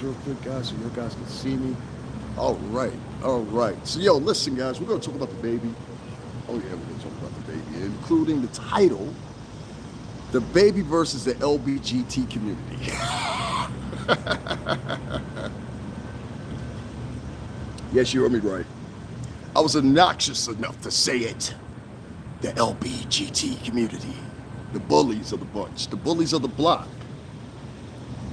real quick, guys, so you guys can see me. All right, all right. So, yo, listen, guys, we're gonna talk about the baby. Oh yeah, we're gonna talk about the baby, including the title, "The Baby versus the LBGT Community." Yes, you heard me right. I was obnoxious enough to say it. The LBGT community, the bullies of the bunch, the bullies of the block.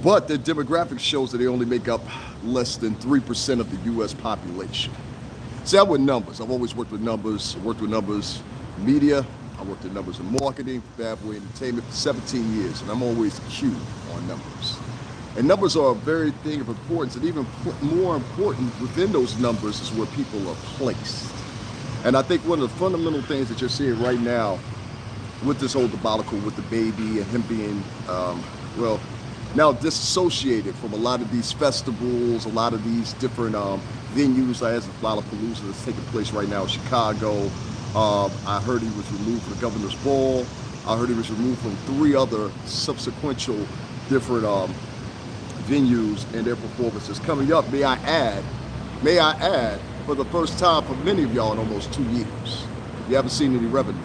But the demographic shows that they only make up less than 3% of the U.S. population. See, I'm with numbers. I've always worked with numbers. I worked with numbers in media. I worked with numbers in marketing, bad boy entertainment for 17 years, and I'm always cued on numbers. And numbers are a very thing of importance, and even more important within those numbers is where people are placed. And I think one of the fundamental things that you're seeing right now with this whole debacle with the baby and him being, well, now disassociated from a lot of these festivals, a lot of these different venues, as Lollapalooza that's taking place right now in Chicago. I heard he was removed from the Governor's Ball. I heard he was removed from 3 other subsequential different venues and their performances. Coming up, may I add, for the first time for many of y'all in almost 2 years, you haven't seen any revenue.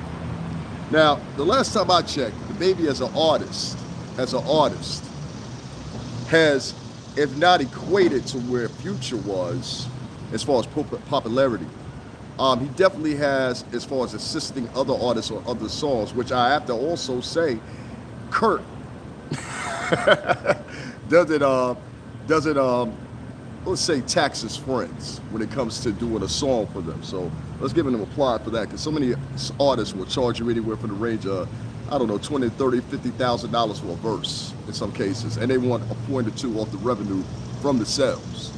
Now, the last time I checked, the baby as an artist, has, if not equated to where Future was as far as popularity, he definitely has as far as assisting other artists on other songs, which I have to also say, Kurt doesn't let's say tax his friends when it comes to doing a song for them. So let's give him an applaud for that, because so many artists will charge you anywhere from the range of, I don't know, $20, $30, $50,000 for a verse in some cases, and they want a point or two off the revenue from the sales.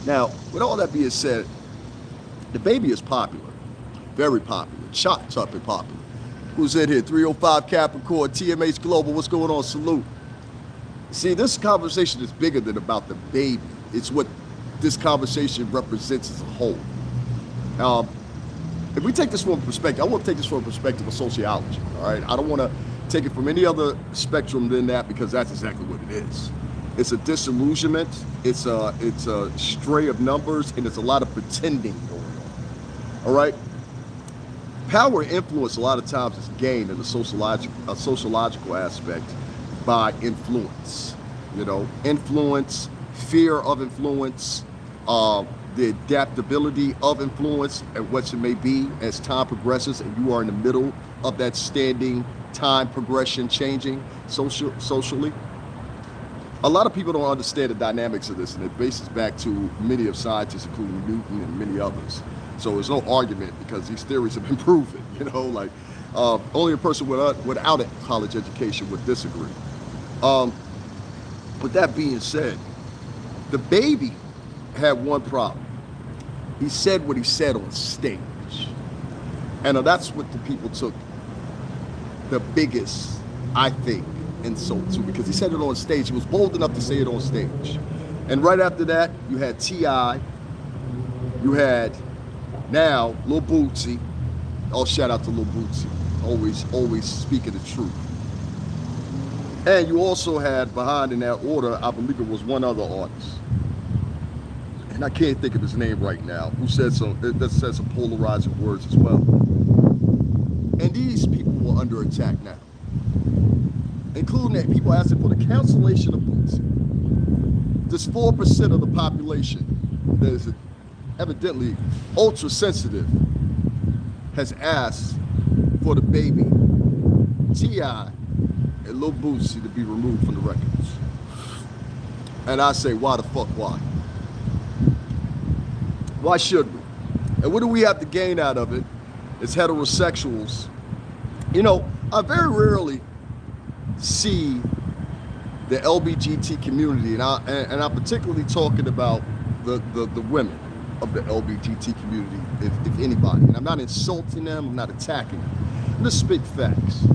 Now, with all that being said, the baby is popular, very popular, chopped up and popular. Who's in here? 305 Capricorn, TMH Global. What's going on? Salute. See, this conversation is bigger than about the baby. It's what this conversation represents as a whole. If we take this from a perspective, I want to take this from a perspective of sociology, all right? I don't want to take it from any other spectrum than that, because that's exactly what it is. It's a disillusionment, it's a stray of numbers, and it's a lot of pretending going on, all right? Power and influence a lot of times is gained in a sociological aspect by influence, influence, fear of influence, the adaptability of influence and what it may be as time progresses and you are in the middle of that standing time progression changing socially. A lot of people don't understand the dynamics of this, and it bases back to many of scientists, including Newton and many others. So there's no argument, because these theories have been proven, only a person without a college education would disagree. With that being said, the baby had one problem. He said what he said on stage. And that's what the people took the biggest, I think, insult to, because he said it on stage. He was bold enough to say it on stage. And right after that, you had T.I., you had now Lil Bootsy. Oh, shout out to Lil Bootsy. Always speaking the truth. And you also had, behind in that order, I believe it was one other artist, and I can't think of his name right now, who said some polarizing words as well. And these people were under attack now, including that people asking for the cancellation of Bootsy. This 4% of the population that is evidently ultra sensitive has asked for the baby, T.I., and Lil Bootsy to be removed from the records. And I say, why the fuck why? Why should we? And what do we have to gain out of it as heterosexuals? I very rarely see the LBGT community, and I'm particularly talking about the women of the LBGT community, if anybody. And I'm not insulting them, I'm not attacking them. I'm just spitting facts.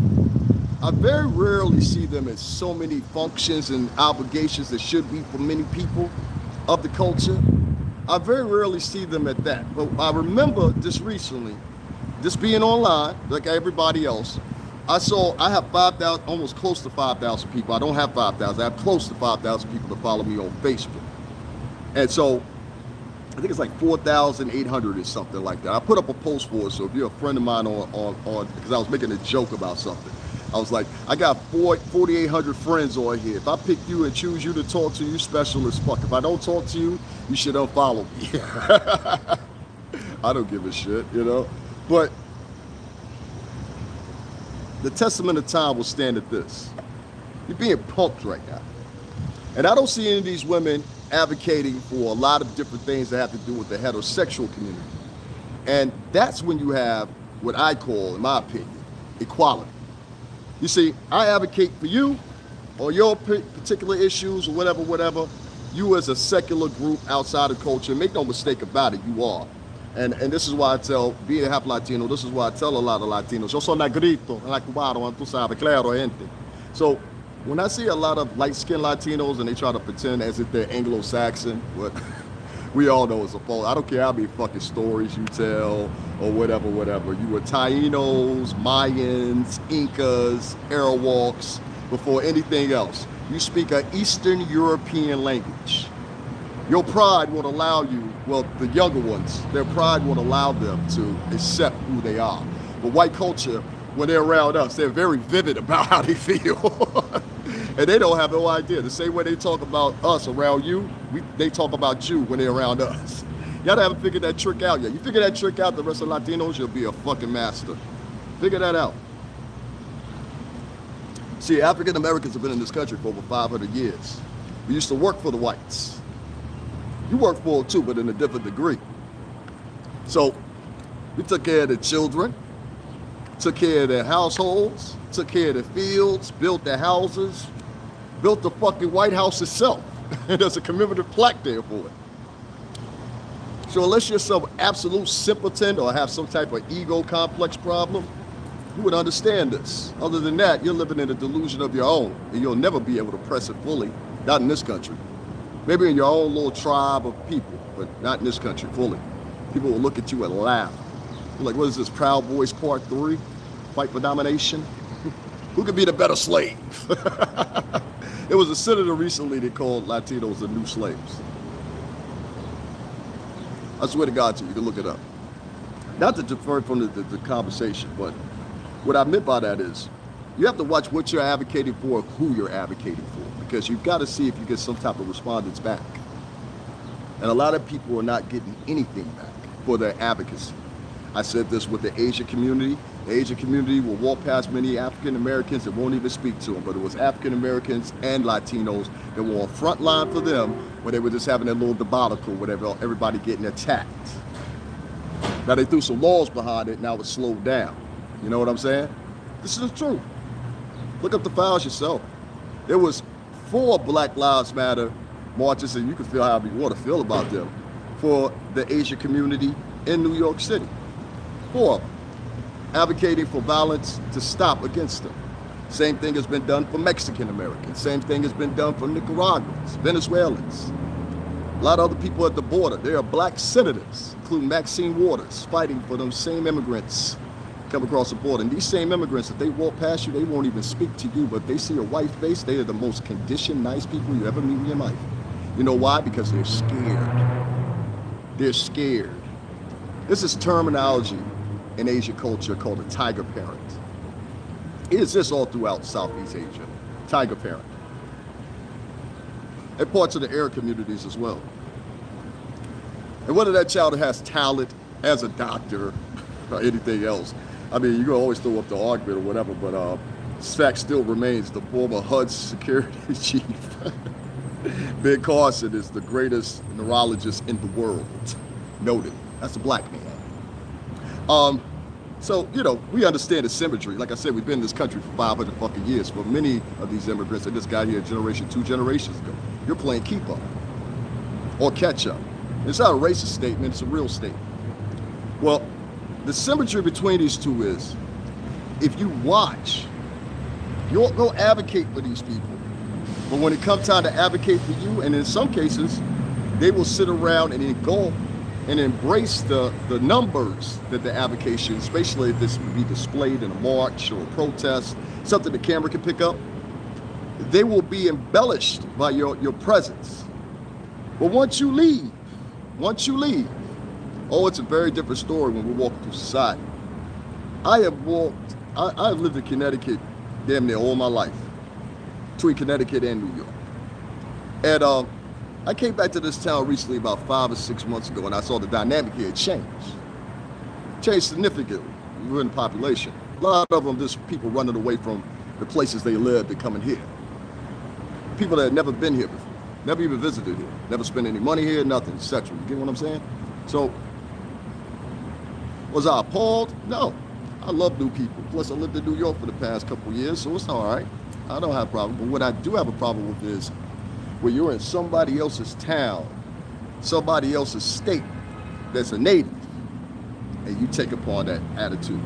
I very rarely see them as so many functions and obligations that should be for many people of the culture. I very rarely see them at that. But I remember just recently, just being online, like everybody else, I have 5,000, almost close to 5,000 people. I don't have 5,000. I have close to 5,000 people that follow me on Facebook. And so I think it's like 4,800 or something like that. I put up a post for it. So if you're a friend of mine on because I was making a joke about something. I was like, I got 4,800 friends on here. If I pick you and choose you to talk to, you special as fuck. If I don't talk to you, you should unfollow me. I don't give a shit, you know? But the testament of time will stand at this. You're being punked right now. And I don't see any of these women advocating for a lot of different things that have to do with the heterosexual community. And that's when you have what I call, in my opinion, equality. You see, I advocate for you or your particular issues or whatever. You as a secular group outside of culture, make no mistake about it, you are. And this is why I tell, being half Latino, this is why I tell a lot of Latinos, yo soy negrito, la cubano, tú sabes, claro, gente. So when I see a lot of light-skinned Latinos and they try to pretend as if they're Anglo-Saxon, but we all know it's a fault. I don't care how many fucking stories you tell or whatever. You were Tainos, Mayans, Incas, Arawaks, before anything else. You speak an Eastern European language. Your pride won't allow you, well, the younger ones, their pride won't allow them to accept who they are. But white culture, when they're around us, they're very vivid about how they feel. And they don't have no idea. The same way they talk about us around you, they talk about you when they're around us. Y'all haven't figured that trick out yet. You figure that trick out, the rest of Latinos, you'll be a fucking master. Figure that out. See, African Americans have been in this country for over 500 years. We used to work for the whites. You work for it too, but in a different degree. So we took care of the children, took care of their households, took care of the fields, built their houses, built the fucking White House itself. And there's a commemorative plaque there for it. So unless you're some absolute simpleton or have some type of ego complex problem, you would understand this. Other than that, you're living in a delusion of your own, and you'll never be able to press it fully, not in this country. Maybe in your own little tribe of people, but not in this country fully. People will look at you and laugh. You're like, what is this, Proud Boys Part 3? Fight for domination? Who could be the better slave? There was a senator recently that called Latinos the new slaves. I swear to God to you, you can look it up. Not to defer from the conversation, but what I meant by that is you have to watch what you're advocating for, who you're advocating for, because you've got to see if you get some type of respondents back. And a lot of people are not getting anything back for their advocacy. I said this with the Asian community. The Asian community will walk past many African Americans that won't even speak to them, but it was African Americans and Latinos that were on front line for them when they were just having their little debacle, whatever, everybody getting attacked. Now they threw some laws behind it, now it's slowed down. You know what I'm saying? This is the truth. Look up the files yourself. There was 4 Black Lives Matter marches, and you can feel however you want to feel about them, for the Asian community in New York City. 4 of them, advocating for violence to stop against them. Same thing has been done for Mexican Americans. Same thing has been done for Nicaraguans, Venezuelans. A lot of other people at the border. There are black senators, including Maxine Waters, fighting for them same immigrants come across the border. And these same immigrants, if they walk past you, they won't even speak to you, but they see a white face, they are the most conditioned, nice people you ever meet in your life. You know why? Because they're scared. They're scared. This is terminology in Asian culture called a tiger parent. It exists all throughout Southeast Asia. Tiger parent. And parts of the Arab communities as well. And whether that child has talent as a doctor or anything else, I mean, you can always throw up the argument or whatever, but fact still remains the former HUD security chief, Ben Carson, is the greatest neurologist in the world. Noted. That's a black man. So, you know, we understand the symmetry. Like I said, we've been in this country for 500 fucking years. For many of these immigrants, and this guy here, generation 2 generations ago, you're playing keep up or catch up. It's not a racist statement, it's a real statement. Well, the symmetry between these two is, if you watch, you'll go advocate for these people. But when it comes time to advocate for you, and in some cases, they will sit around and engulf and embrace the numbers that the advocation, especially if this would be displayed in a march or a protest, something the camera can pick up, they will be embellished by your presence. But once you leave, oh, it's a very different story when we're walking through society. I have lived in Connecticut damn near all my life, between Connecticut and New York. And I came back to this town recently about 5 or 6 months ago, and I saw the dynamic here changed significantly within the population. A lot of them just people running away from the places they lived and coming here. People that had never been here before, never even visited here, never spent any money here, nothing, etc. You get what I'm saying? So, was I appalled? No. I love new people. Plus, I lived in New York for the past couple of years, so it's all right. I don't have a problem. But what I do have a problem with is when you're in somebody else's town, somebody else's state that's a native, and you take upon that attitude.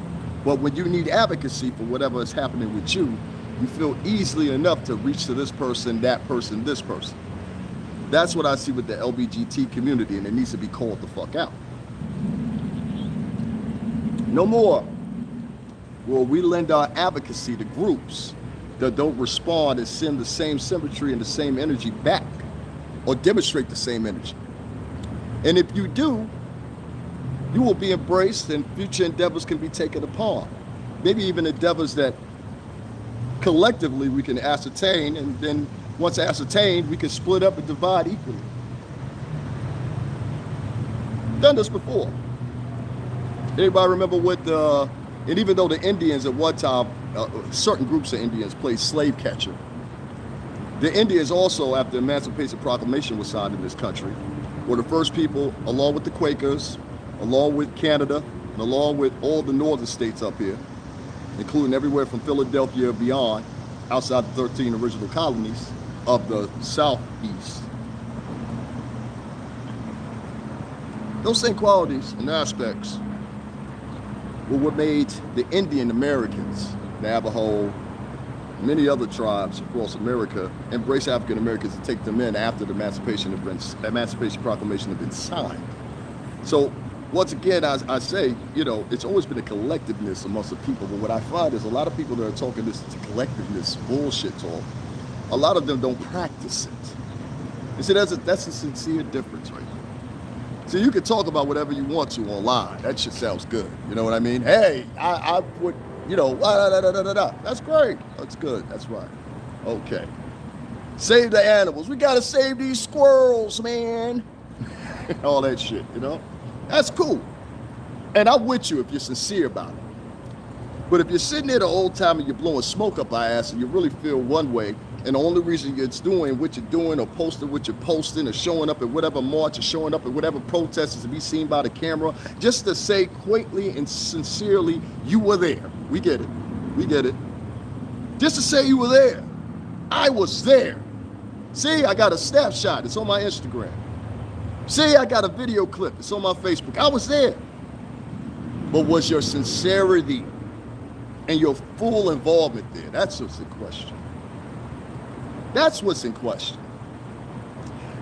But when you need advocacy for whatever is happening with you, you feel easily enough to reach to this person, that person, this person. That's what I see with the LBGT community, and it needs to be called the fuck out. No more will we lend our advocacy to groups that don't respond and send the same symmetry and the same energy back or demonstrate the same energy. And if you do, you will be embraced and future endeavors can be taken upon. Maybe even endeavors that collectively we can ascertain, and then once ascertained, we can split up and divide equally. Done this before. Anybody remember what and even though the Indians at one time, certain groups of Indians played slave catcher, the Indians also, after the Emancipation Proclamation was signed in this country, were the first people, along with the Quakers, along with Canada, and along with all the northern states up here, including everywhere from Philadelphia beyond, outside the 13 original colonies of the Southeast. Those same qualities and aspects were what made the Indian Americans, Navajo, many other tribes across America, embrace African Americans and take them in after the Emancipation Proclamation had been signed. So once again, I say, it's always been a collectiveness amongst the people, but what I find is a lot of people that are talking this collectiveness bullshit talk, a lot of them don't practice it. You see, that's a sincere difference right there. So you can talk about whatever you want to online. That shit sounds good. You know what I mean? Hey, I would, That's great. That's good. That's right. Okay. Save the animals. We got to save these squirrels, man. All that shit, That's cool. And I'm with you if you're sincere about it. But if you're sitting there the whole time and you're blowing smoke up our ass and you really feel one way, and the only reason you're doing what you're doing or posting what you're posting or showing up at whatever march or showing up at whatever protest is to be seen by the camera, just to say quaintly and sincerely, you were there. We get it. We get it. Just to say you were there. I was there. See, I got a snapshot. It's on my Instagram. See, I got a video clip. It's on my Facebook. I was there. But was your sincerity and your full involvement there? That's what's in question. That's what's in question.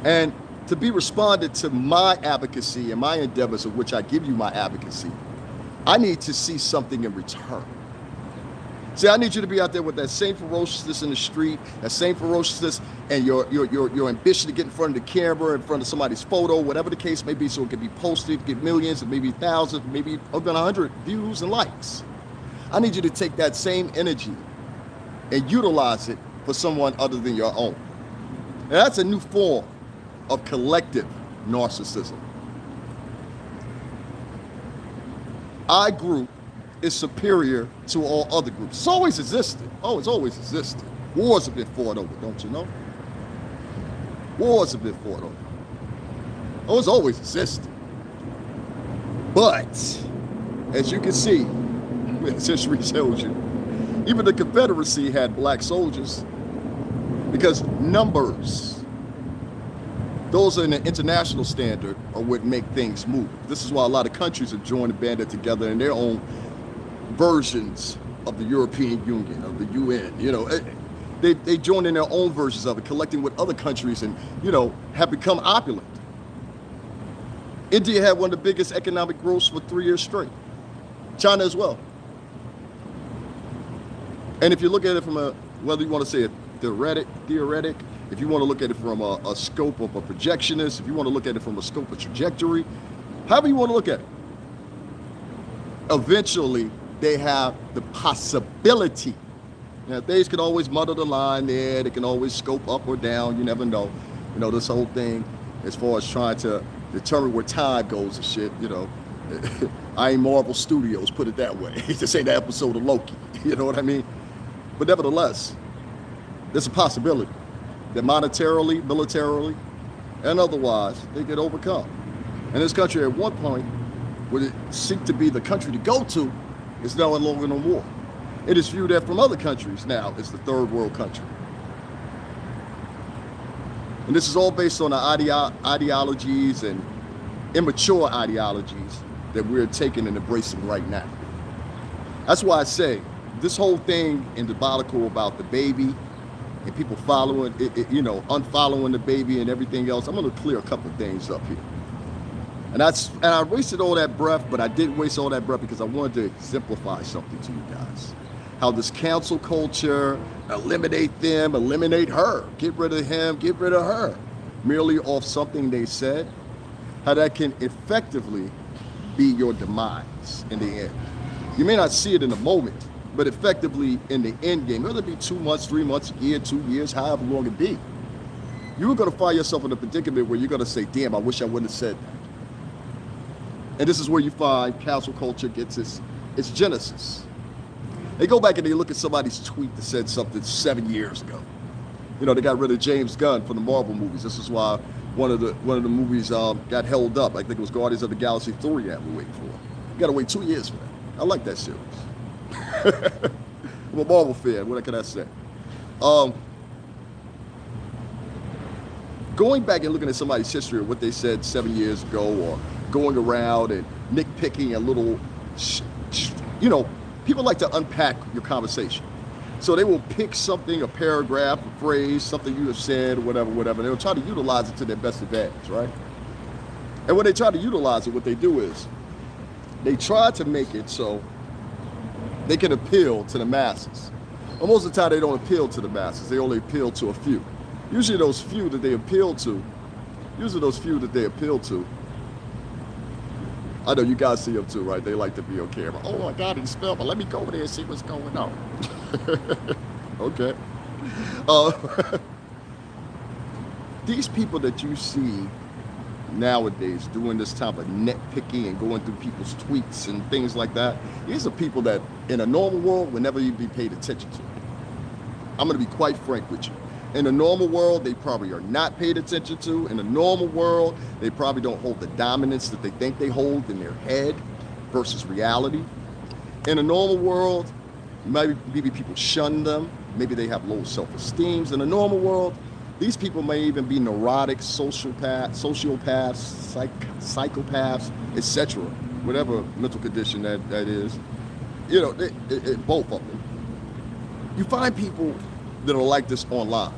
And to be responded to my advocacy and my endeavors of which I give you my advocacy, I need to see something in return. See, I need you to be out there with that same ferociousness in the street, that same ferociousness and your ambition to get in front of the camera, in front of somebody's photo, whatever the case may be, so it can be posted, get millions, and maybe thousands, maybe over 100 views and likes. I need you to take that same energy and utilize it for someone other than your own. And that's a new form of collective narcissism. Our group is superior to all other groups. It's always existed. Oh, it's always existed. Wars have been fought over, don't you know? Wars have been fought over. Oh, it's always existed. But, as you can see, as history shows you, even the Confederacy had black soldiers because numbers, those are in an international standard, are what make things move. This is why a lot of countries have joined and banded together in their own versions of the European Union, of the UN. They joined in their own versions of it, collecting with other countries and, have become opulent. India had one of the biggest economic growths for 3 years straight. China as well. And if you look at it from a, whether you want to say a theoretic, if you want to look at it from a scope of a projectionist, if you want to look at it from a scope of trajectory, however you want to look at it, eventually they have the possibility. Now, things can always muddle the line there. They can always scope up or down. You never know. You know, this whole thing as far as trying to determine where time goes and shit, you know. I ain't Marvel Studios, put it that way. This ain't the episode of Loki. You know what I mean? But nevertheless, there's a possibility that monetarily, militarily, and otherwise, they get overcome. And this country at one point would it seek to be the country to go to is no longer no more. It is viewed at from other countries now as the third world country. And this is all based on the ideologies and immature ideologies that we're taking and embracing right now. That's why I say this whole thing in debacle about the baby and people following it, you know, unfollowing the baby and everything else. I'm going to clear a couple of things up here. And I wasted all that breath, but I didn't waste all that breath because I wanted to exemplify something to you guys. How this cancel culture, eliminate them, eliminate her, get rid of him, get rid of her, merely off something they said, how that can effectively be your demise in the end. You may not see it in the moment, but effectively in the end game, whether it be 2 months, 3 months, a year, 2 years, however long it be, you're going to find yourself in a predicament where you're going to say, damn, I wish I wouldn't have said that. And this is where you find cancel culture gets its genesis. They go back and they look at somebody's tweet that said something 7 years ago. You know, they got rid of James Gunn from the Marvel movies. This is why one of the movies got held up. I think it was Guardians of the Galaxy 3 that we're waiting for. You got to wait 2 years for that. I like that series. I'm a Marvel fan. What can I say? Going back and looking at somebody's history of what they said 7 years ago, or going around and nitpicking a little, you know, people like to unpack your conversation. So they will pick something, a paragraph, a phrase, something you have said, or whatever. They'll try to utilize it to their best advantage, right? And when they try to utilize it, what they do is they try to make it so they can appeal to the masses. Well, most of the time they don't appeal to the masses. They only appeal to a few. Usually those few that they appeal to, I know you guys see them too, right? They like to be on camera. Oh my God, he spelled, but let me go over there and see what's going on. Okay. These people that you see nowadays doing this type of nitpicking and going through people's tweets and things like that, these are people that in a normal world would never even be paid attention to. I'm going to be quite frank with you. In a normal world, they probably are not paid attention to. In a normal world, they probably don't hold the dominance that they think they hold in their head versus reality. In a normal world, maybe people shun them. Maybe they have low self-esteem. In a normal world, these people may even be neurotic, sociopaths, psychopaths, etc. Whatever mental condition that is. You know, both of them. You find people that are like this online.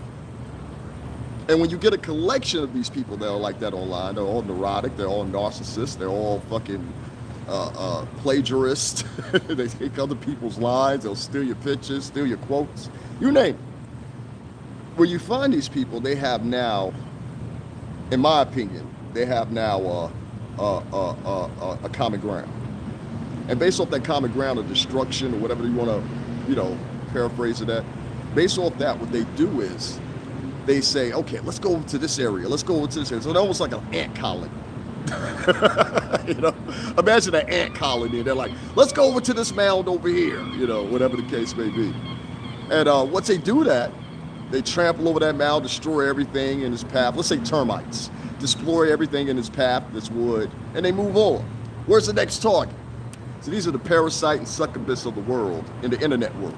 And when you get a collection of these people that are like that online, they're all neurotic, they're all narcissists, they're all fucking plagiarists. They take other people's lines, they'll steal your pictures, steal your quotes, you name it. When you find these people, they have now, in my opinion, they have now a common ground. And based off that common ground of destruction or whatever you want to, you know, paraphrase of that, based off that, what they do is they say, okay, let's go over to this area. Let's go over to this area. So it's almost like an ant colony. You know, imagine an ant colony. And they're like, let's go over to this mound over here, you know, whatever the case may be. And once they do that, they trample over that mound, destroy everything in its path. Let's say termites. Destroy everything in its path, this wood, and they move on. Where's the next target? So these are the parasite and succubus of the world, in the internet world.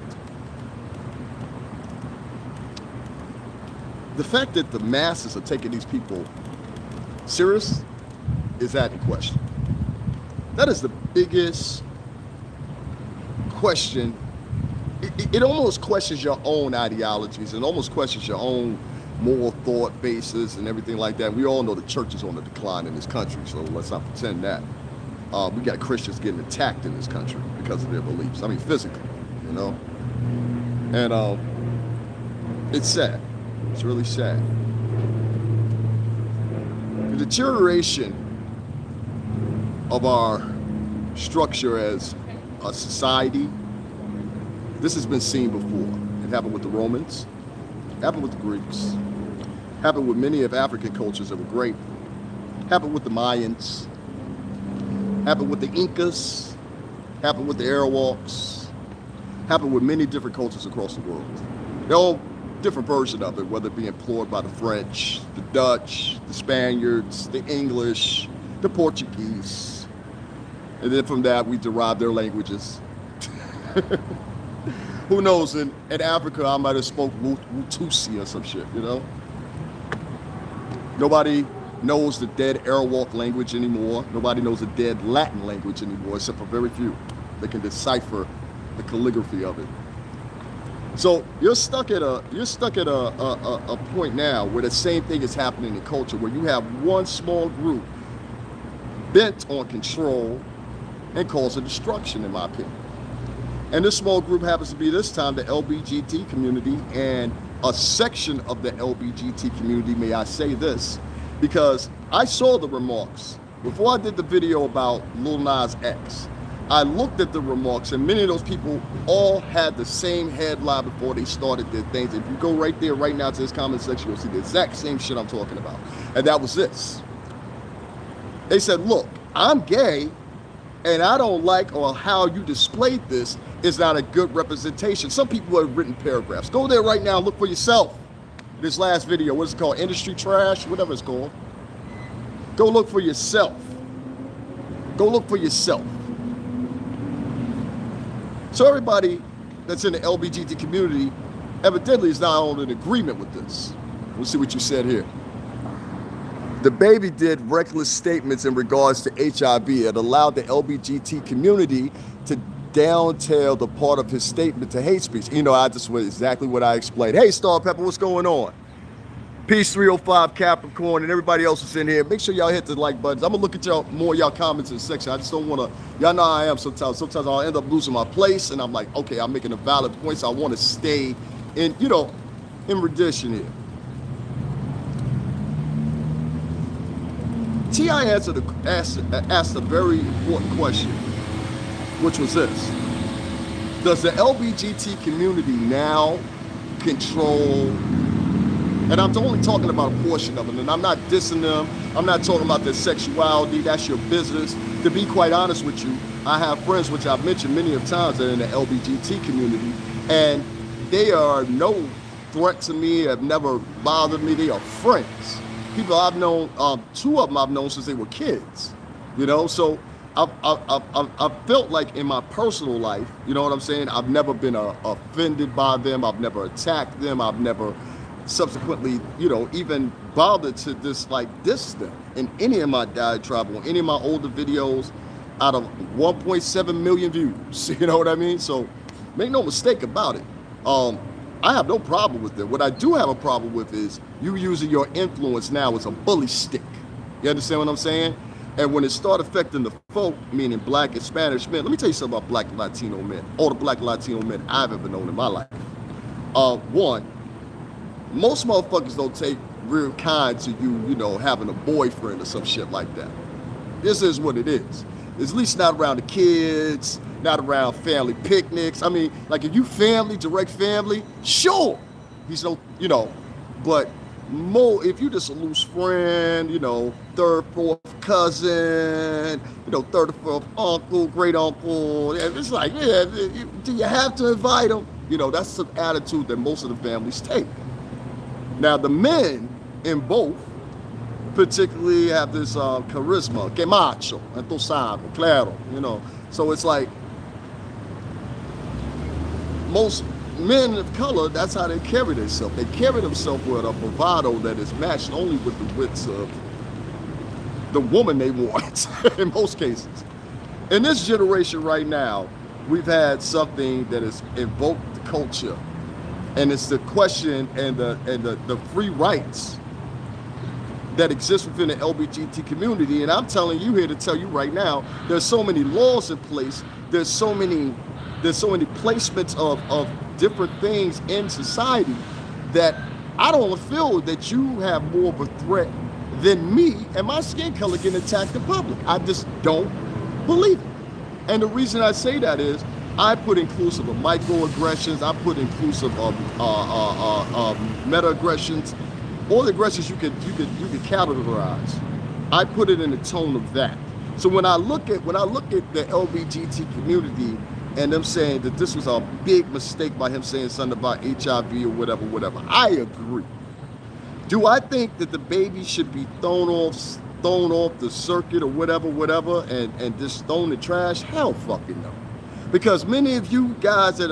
The fact that the masses are taking these people serious is that in question. That is the biggest question. It almost questions your own ideologies and almost questions your own moral thought basis and everything like that. We all know the church is on the decline in this country, so let's not pretend that. We got Christians getting attacked in this country because of their beliefs. I mean, physically, you know? And it's sad. It's really sad. The deterioration of our structure as a society, this has been seen before. It happened with the Romans, happened with the Greeks, happened with many of African cultures that were great, happened with the Mayans, happened with the Incas, happened with the Arawaks, happened with many different cultures across the world. They're all different version of it, whether it be employed by the French, the Dutch, the Spaniards, the English, the Portuguese. And then from that, we derive their languages. Who knows, in Africa, I might have spoke Watusi or some shit, you know? Nobody knows the dead Arawak language anymore. Nobody knows the dead Latin language anymore, except for very few that can decipher the calligraphy of it. So you're stuck at a point now where the same thing is happening in culture, where you have one small group bent on control and causing destruction, in my opinion. And this small group happens to be this time the LBGT community, and a section of the LBGT community, may I say this, because I saw the remarks before I did the video about Lil Nas X. I looked at the remarks, and many of those people all had the same headline before they started their things. If you go right there, right now to this comment section, you'll see the exact same shit I'm talking about. And that was this. They said, look, I'm gay, and I don't like or how you displayed this is not a good representation. Some people have written paragraphs. Go there right now and look for yourself. This last video, what is it called? Industry trash, whatever it's called. Go look for yourself. Go look for yourself. So everybody that's in the LBGT community evidently is not all in agreement with this. We'll see what you said here. The baby did reckless statements in regards to HIV and allowed the LBGT community to downtail the part of his statement to hate speech. You know, I just was exactly what I explained. Hey, Star Pepper, what's going on? Peace 305 Capricorn and everybody else is in here. Make sure y'all hit the like buttons. I'm gonna look at y'all more of y'all comments in the section. I just don't wanna, y'all know how I am sometimes. Sometimes I'll end up losing my place and I'm like, okay, I'm making a valid point, so I wanna stay in, you know, in rendition here. T.I. asked a very important question, which was this. Does the LBGT community now control, and I'm only talking about a portion of it, and I'm not dissing them, I'm not talking about their sexuality, that's your business. To be quite honest with you, I have friends, which I've mentioned many of times, that are in the LBGT community, and they are no threat to me, have never bothered me, they are friends. People I've known, two of them I've known since they were kids, you know, so I've felt like in my personal life, you know what I'm saying, I've never been offended by them, I've never attacked them, I've never subsequently, you know, even bothered to diss them in any of my diatribe, on any of my older videos, out of 1.7 million views, you know what I mean? So make no mistake about it. I have no problem with it. What I do have a problem with is you using your influence now as a bully stick. You understand what I'm saying? And when it start affecting the folk, meaning black and Spanish men, let me tell you something about black and Latino men, all the black and Latino men I've ever known in my life. One, most motherfuckers don't take real kind to you, you know, having a boyfriend or some shit like that. This is what it is. It's at least not around the kids, not around family picnics. I mean, like if you family, direct family, sure. He's no, you know, but if you just a loose friend, you know, third, fourth cousin, you know, third or fourth uncle, great uncle, it's like, yeah, do you have to invite them? You know, that's the attitude that most of the families take. Now, the men in both particularly have this charisma, que macho, tú sabes, claro, you know. So it's like most men of color, that's how they carry themselves. They carry themselves with a bravado that is matched only with the wits of the woman they want, in most cases. In this generation right now, we've had something that has invoked the culture And it's the question and the free rights that exist within the LBGT community. And I'm telling you here to tell you right now, there's so many laws in place. There's so many placements of different things in society that I don't feel that you have more of a threat than me and my skin color getting attacked in public. I just don't believe it. And the reason I say that is I put inclusive of microaggressions, I put inclusive of meta-aggressions, all the aggressions you could categorize. I put it in the tone of that. So when I look at the LBGT community and them saying that this was a big mistake by him saying something about HIV or whatever, I agree. Do I think that the baby should be thrown off the circuit or whatever, and just thrown in the trash? Hell fucking no. Because many of you guys that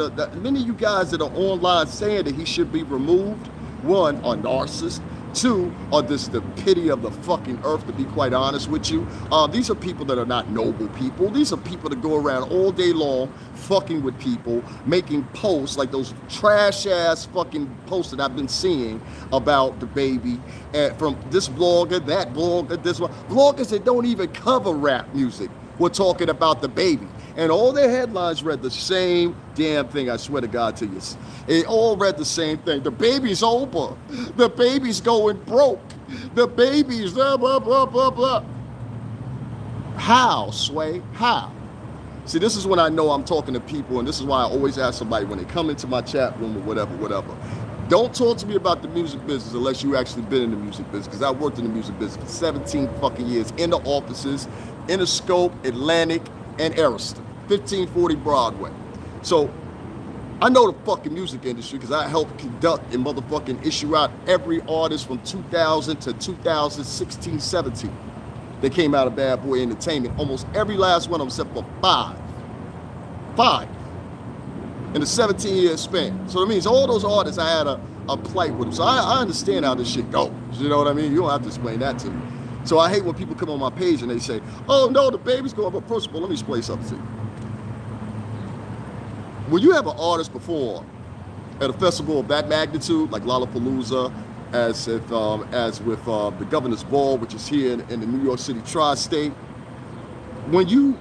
are online saying that he should be removed, one, are narcissists. Two, are just the pity of the fucking earth, to be quite honest with you. These are people that are not noble people. These are people that go around all day long fucking with people, making posts like those trash ass fucking posts that I've been seeing about the baby, and from this blogger, that blogger, this one. Bloggers that don't even cover rap music were talking about the baby. And all their headlines read the same damn thing, I swear to God to you. It all read the same thing. The baby's over. The baby's going broke. The baby's blah, blah, blah, blah, blah. How, Sway? How? See, this is when I know I'm talking to people, and this is why I always ask somebody when they come into my chat room or whatever. Don't talk to me about the music business unless you actually been in the music business, because I worked in the music business for 17 fucking years in the offices, Interscope, Atlantic, and Ariston, 1540 Broadway. So I know the fucking music industry because I helped conduct and motherfucking issue out every artist from 2000 to 2016, 17. They came out of Bad Boy Entertainment, almost every last one of them except for five in a 17-year span. So that means all those artists I had a plight with them. So I understand how this shit goes. You know what I mean? You don't have to explain that to me. So I hate when people come on my page and they say, oh no, the baby's going, but first of all, let me explain something to you. When you have an artist perform at a festival of that magnitude, like Lollapalooza, as with the Governor's Ball, which is here in the New York City tri-state, when you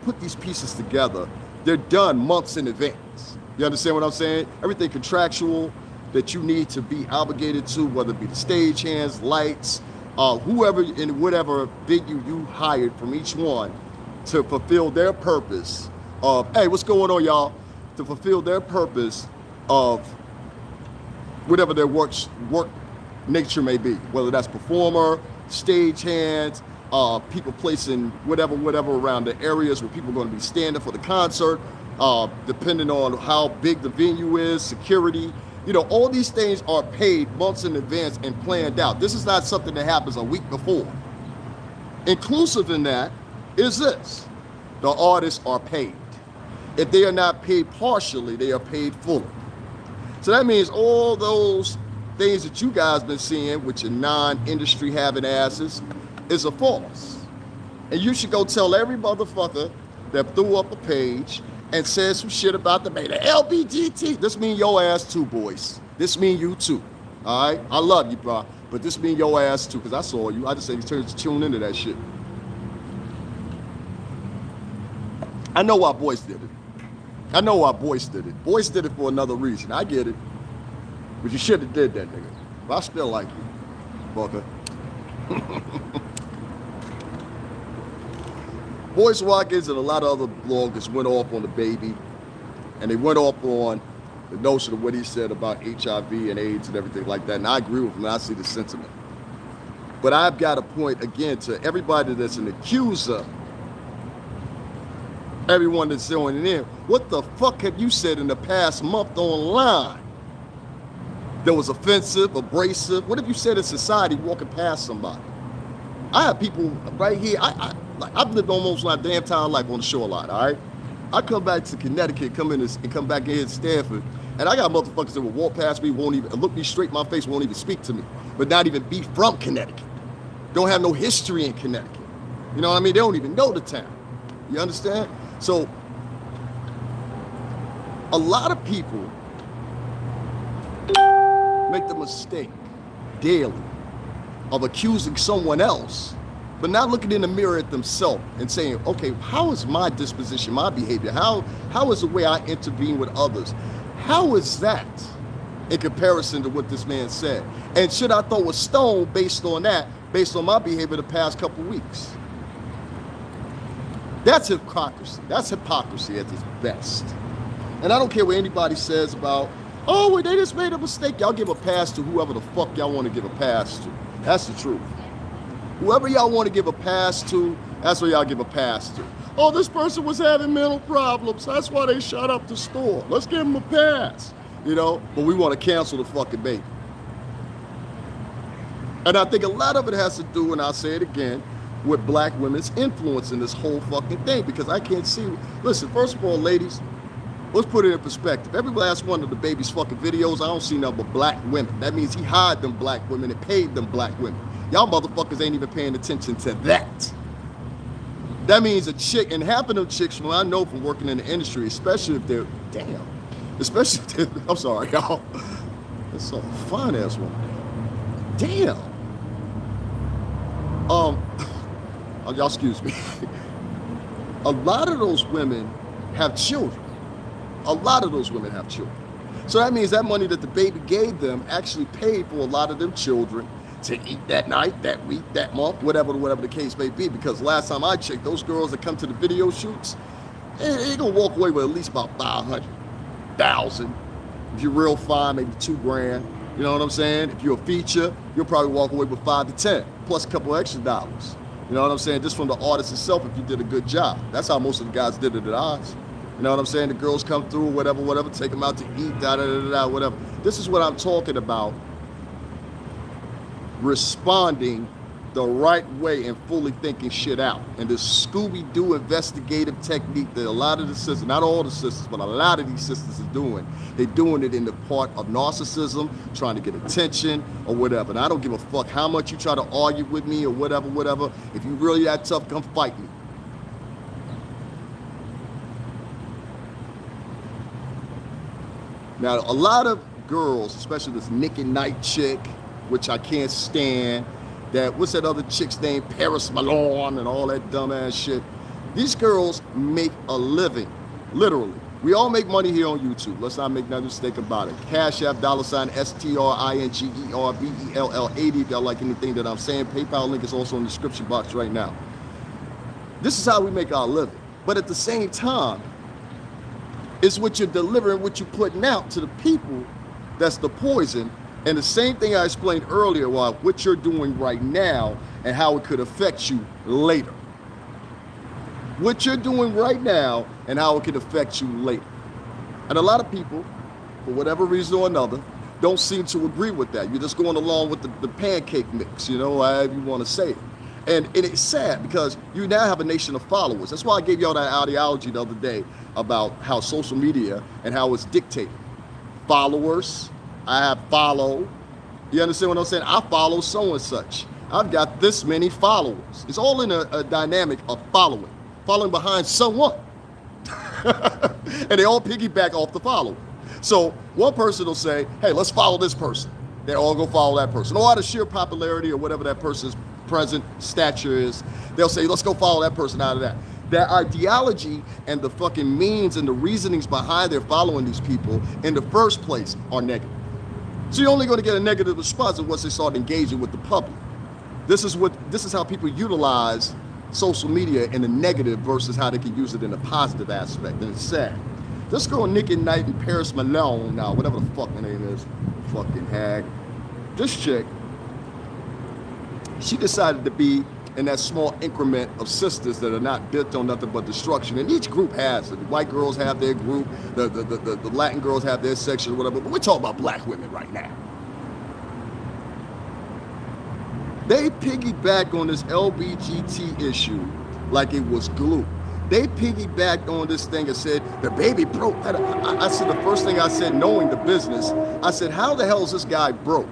put these pieces together, they're done months in advance. You understand what I'm saying? Everything contractual that you need to be obligated to, whether it be the stagehands, lights, whoever in whatever venue you hired from each one to fulfill their purpose of, hey, what's going on, y'all? To fulfill their purpose of whatever their work nature may be, whether that's performer, stagehands, people placing whatever around the areas where people are going to be standing for the concert, depending on how big the venue is, security. You know, all these things are paid months in advance and planned out. This is not something that happens a week before. Inclusive in that is this: the artists are paid. If they are not paid partially, they are paid fully. So that means all those things that you guys been seeing, which are non-industry having asses, is a farce. And you should go tell every motherfucker that threw up a page and said some shit about the LBGT. This mean your ass too, boys. This mean you too. All right? I love you, bro. But this mean your ass too, because I saw you. I just said you tune into that shit. I know why boys did it. I know why boys did it. Boys did it for another reason. I get it. But you should have did that, nigga. But I still like you, fucker. Boyce Watkins and a lot of other bloggers went off on the baby, and they went off on the notion of what he said about HIV and AIDS and everything like that. And I agree with him, and I see the sentiment. But I've got a point, again, to everybody that's an accuser, everyone that's joining in. What the fuck have you said in the past month online that was offensive, abrasive? What have you said in society walking past somebody? I have people right here. I've lived almost my damn entire life on the shore line, all right? I come back to Connecticut, come back here in Stanford, and I got motherfuckers that will walk past me, won't even look me straight in my face, won't even speak to me, but not even be from Connecticut. Don't have no history in Connecticut. You know what I mean? They don't even know the town. You understand? So a lot of people make the mistake daily of accusing someone else, but not looking in the mirror at themselves and saying, okay, how is my disposition, my behavior? How is the way I intervene with others? How is that in comparison to what this man said? And should I throw a stone based on that, based on my behavior the past couple weeks? That's hypocrisy. That's hypocrisy at its best. And I don't care what anybody says about, oh, well, they just made a mistake. Y'all give a pass to whoever the fuck y'all want to give a pass to. That's the truth. Whoever y'all want to give a pass to, that's what y'all give a pass to. Oh, this person was having mental problems. That's why they shut up the store. Let's give them a pass. You know, but we want to cancel the fucking baby. And I think a lot of it has to do, and I'll say it again, with black women's influence in this whole fucking thing, because I can't see. Listen, first of all, ladies, let's put it in perspective. Every last one of the baby's fucking videos, I don't see nothing but black women. That means he hired them black women and paid them black women. Y'all motherfuckers ain't even paying attention to that. That means a chick, and half of them chicks, from I know from working in the industry, especially if they're, especially if they're, I'm sorry, y'all. That's a fine ass woman. Damn. Y'all excuse me. A lot of those women have children. A lot of those women have children. So that means that money that the baby gave them actually paid for a lot of them children to eat that night, that week, that month, whatever the case may be. Because last time I checked, those girls that come to the video shoots, they gonna walk away with at least about 500,000. If you're real fine, maybe $2,000. You know what I'm saying? If you're a feature, you'll probably walk away with 5 to 10, plus a couple extra dollars. You know what I'm saying? Just from the artist itself, if you did a good job. That's how most of the guys did it at ours. You know what I'm saying? The girls come through, whatever, take them out to eat, whatever. This is what I'm talking about. Responding the right way and fully thinking shit out. And this Scooby-Doo investigative technique that a lot of the sisters, not all the sisters, but a lot of these sisters are doing, they're doing it in the part of narcissism, trying to get attention or whatever. And I don't give a fuck how much you try to argue with me or whatever. If you really that tough, come fight me. Now, a lot of girls, especially this Nick and Night chick, which I can't stand, that, what's that other chick's name, Paris Malone and all that dumbass shit. These girls make a living, literally. We all make money here on YouTube. Let's not make no mistake about it. Cash App, $, STRINGERBELL80 if y'all like anything that I'm saying. PayPal link is also in the description box right now. This is how we make our living. But at the same time, it's what you're delivering, what you're putting out to the people, that's the poison. And the same thing I explained earlier about what you're doing right now and how it could affect you later. What you're doing right now and how it could affect you later. And a lot of people, for whatever reason or another, don't seem to agree with that. You're just going along with the pancake mix, you know, however you want to say it. And it's sad because you now have a nation of followers. That's why I gave y'all that ideology the other day about how social media and how it's dictated. Followers. I have follow. You understand what I'm saying? I follow so and such. I've got this many followers. It's all in a dynamic of following behind someone. And they all piggyback off the follower. So one person will say, hey, let's follow this person. They all go follow that person. Or out of sheer popularity or whatever that person's present stature is, they'll say, let's go follow that person out of that. That ideology and the fucking means and the reasonings behind their following these people in the first place are negative. So you're only going to get a negative response once they start engaging with the public. This is how people utilize social media in a negative versus how they can use it in a positive aspect. And it's sad. This girl Nick and Night and Paris Malone, now whatever the fuck her name is, fucking hag. This chick, she decided to be in that small increment of sisters that are not built on nothing but destruction. And each group has it. The white girls have their group, the Latin girls have their section, whatever. But we're talking about black women right now. They piggybacked on this LBGT issue like it was glue. They piggybacked on this thing and said, the baby broke. I said, the first thing I said, knowing the business, I said, how the hell is this guy broke?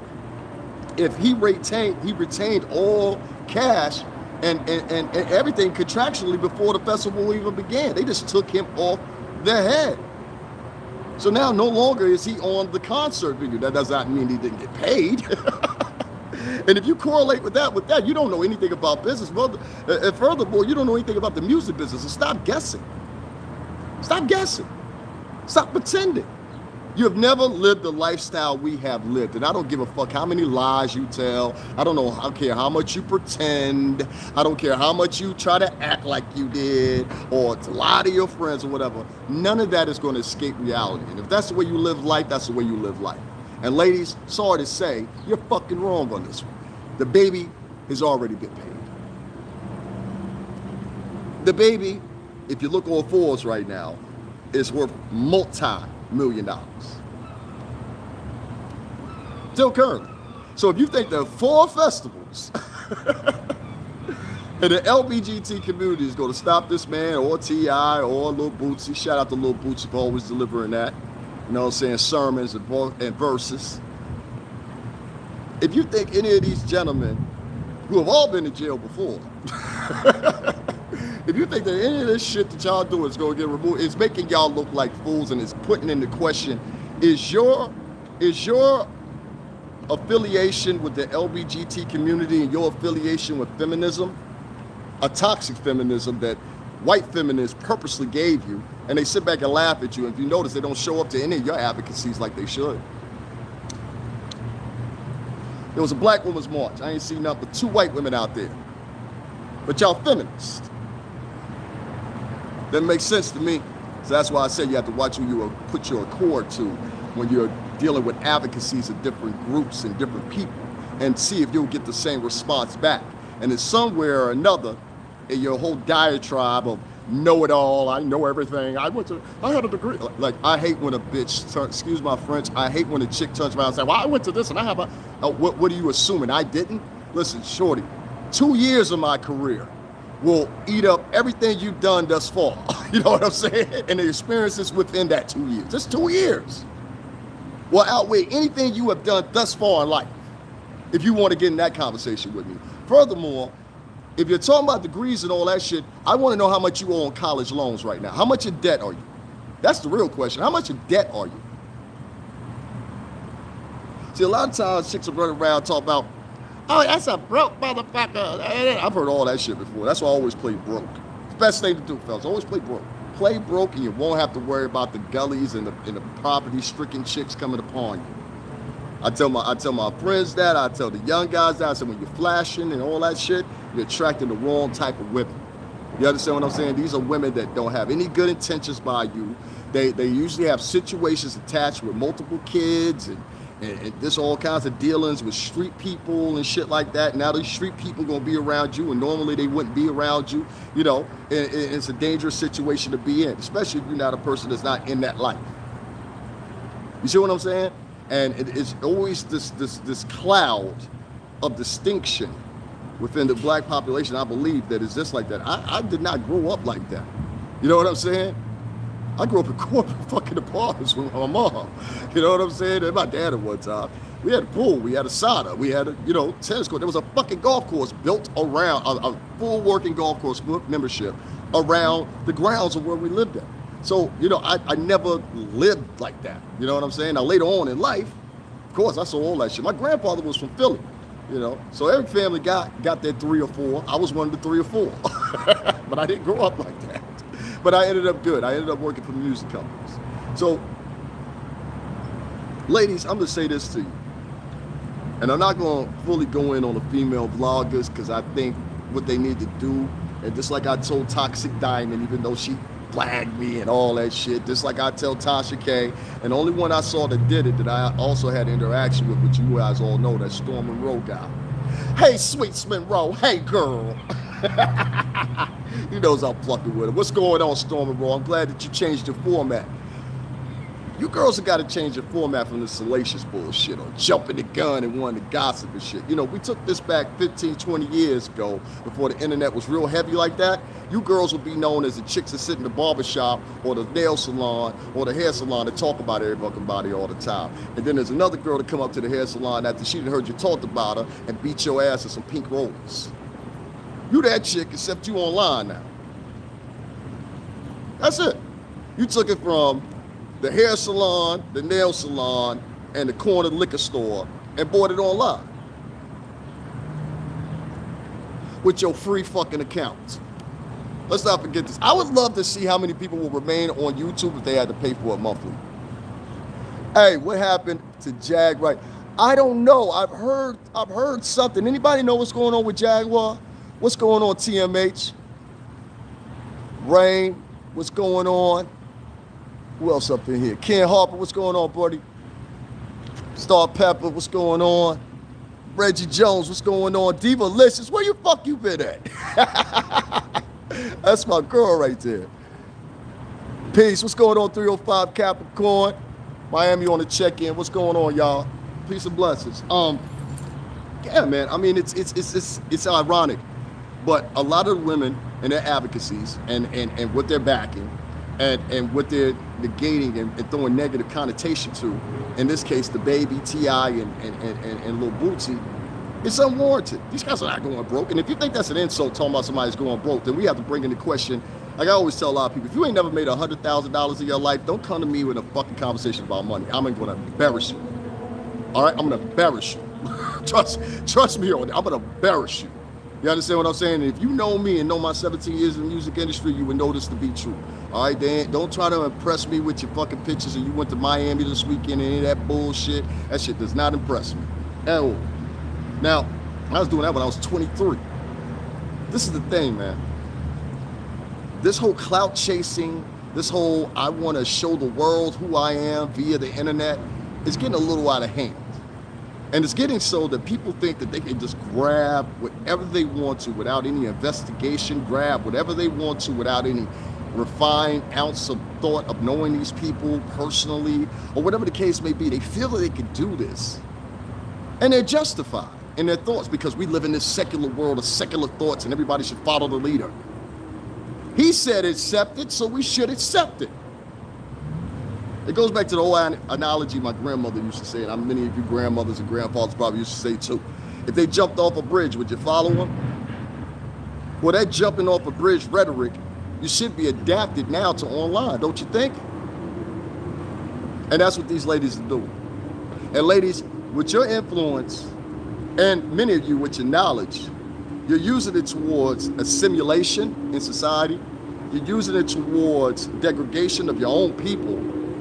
If he retained all cash and everything contractually before the festival even began. They just took him off their head. So now no longer is he on the concert video. That does not mean he didn't get paid. And if you correlate with that, you don't know anything about business. And furthermore, you don't know anything about the music business. So stop guessing. Stop guessing. Stop pretending. You have never lived the lifestyle we have lived. And I don't give a fuck how many lies you tell. I don't care how much you pretend. I don't care how much you try to act like you did or to lie to your friends or whatever. None of that is going to escape reality. And if that's the way you live life, that's the way you live life. And ladies, sorry to say, you're fucking wrong on this one. The baby has already been paid. The baby, if you look on Forbes right now, is worth multi-million dollars. Still currently. So if you think there are 4 festivals and the LBGT community is going to stop this man or T.I. or Lil Bootsy, shout out to Lil Bootsy for always delivering that, you know what I'm saying, sermons and verses. If you think any of these gentlemen who have all been in jail before, if you think that any of this shit that y'all do is going to get removed, it's making y'all look like fools and it's putting into question, is your affiliation with the LBGT community and your affiliation with feminism a toxic feminism that white feminists purposely gave you, and they sit back and laugh at you. And if you notice, they don't show up to any of your advocacies like they should. There was a Black Women's March. I ain't seen nothing but 2 white women out there. But y'all feminists. Doesn't make sense to me. So that's why I say you have to watch who you put your accord to when you're dealing with advocacies of different groups and different people, and see if you'll get the same response back. And it's somewhere or another in your whole diatribe of know-it-all, I know everything, I had a degree. Like, I hate when a bitch, excuse my French, I hate when a chick turns around and says, well, I went to this and I have a, what are you assuming? I didn't? Listen, shorty, 2 years of my career will eat up everything you've done thus far. You know what I'm saying? And the experiences within that 2 years. Just 2 years will outweigh anything you have done thus far in life, if you want to get in that conversation with me. Furthermore, if you're talking about degrees and all that shit, I want to know how much you owe on college loans right now. How much in debt are you? That's the real question. How much in debt are you? See, a lot of times chicks will run around talk about, oh, that's a broke motherfucker. I've heard all that shit before. That's why I always play broke. It's the best thing to do, fellas. Always play broke. Play broke and you won't have to worry about the gullies and the poverty-stricken chicks coming upon you. I tell my friends that, I tell the young guys that, I say when you're flashing and all that shit, you're attracting the wrong type of women. You understand what I'm saying? These are women that don't have any good intentions by you. They usually have situations attached with multiple kids and there's all kinds of dealings with street people and shit like that. Now these street people gonna be around you, and normally they wouldn't be around you. You know, it's a dangerous situation to be in, especially if you're not a person that's not in that life. You see what I'm saying? And it's always this cloud of distinction within the Black population. I believe that is just like that. I did not grow up like that. You know what I'm saying? I grew up in corporate fucking apartments with my mom. You know what I'm saying? And my dad at one time. We had a pool, we had a sauna, we had a, tennis court. There was a fucking golf course built around, a full working golf course with membership around the grounds of where we lived at. So, I never lived like that. You know what I'm saying? Now, later on in life, of course, I saw all that shit. My grandfather was from Philly, So every family got their 3 or 4. I was one of the 3 or 4. But I didn't grow up like that. But I ended up good. I ended up working for music companies. So, ladies, I'm going to say this to you. And I'm not going to fully go in on the female vloggers because I think what they need to do, and just like I told Toxic Diamond, even though she flagged me and all that shit, just like I tell Tasha K, and the only one I saw that did it that I also had interaction with, which you guys all know, that Storm Monroe guy. Hey, Sweet Monroe. Hey, girl. He knows I'm fucking with her. What's going on, Storm Monroe? I'm glad that you changed your format. You girls have got to change your format from this salacious bullshit or jumping the gun and wanting to gossip and shit. We took this back 15, 20 years ago before the internet was real heavy like that. You girls would be known as the chicks that sit in the barbershop or the nail salon or the hair salon to talk about everybody all the time. And then there's another girl to come up to the hair salon after she heard you talked about her and beat your ass with some pink rollers. You that chick, except you online now. That's it. You took it from the hair salon, the nail salon, and the corner liquor store and bought it online with your free fucking accounts. Let's not forget this. I would love to see how many people will remain on YouTube if they had to pay for it monthly. Hey, what happened to Jag? I don't know. I've heard something. Anybody know what's going on with Jaguar? What's going on, TMH? Rain, what's going on? Who else up in here? Ken Harper, what's going on, buddy? Star Pepper, what's going on? Reggie Jones, what's going on? Diva Licious, where you fuck you been at? That's my girl right there. Peace, what's going on, 305 Capricorn? Miami on the check-in, what's going on, y'all? Peace and blessings. Yeah, man, I mean, it's ironic, but a lot of the women and their advocacies and what they're backing and what they're negating and throwing negative connotation to, in this case, the Baby, T.I., and Lil Bootsy, it's unwarranted. These guys are not going broke. And if you think that's an insult talking about somebody's going broke, then we have to bring into question, like I always tell a lot of people, if you ain't never made $100,000 in your life, don't come to me with a fucking conversation about money. I'm going to embarrass you. All right? I'm going to embarrass you. Trust me on that. I'm going to embarrass you. You understand what I'm saying? And if you know me and know my 17 years in the music industry, you would know this to be true. All right, Dan? Don't try to impress me with your fucking pictures and you went to Miami this weekend and any of that bullshit. That shit does not impress me at all. Now, I was doing that when I was 23. This is the thing, man. This whole clout chasing, this whole I want to show the world who I am via the internet is getting a little out of hand. And it's getting so that people think that they can just grab whatever they want to without any investigation, grab whatever they want to without any refined ounce of thought of knowing these people personally, or whatever the case may be. They feel that they can do this. And they're justified in their thoughts because we live in this secular world of secular thoughts and everybody should follow the leader. He said accept it, so we should accept it. It goes back to the old analogy my grandmother used to say, and many of you grandmothers and grandfathers probably used to say too. If they jumped off a bridge, would you follow them? Well, that jumping off a bridge rhetoric, you should be adapted now to online, don't you think? And that's what these ladies are doing. And ladies, with your influence, and many of you with your knowledge, you're using it towards a simulation in society. You're using it towards degradation of your own people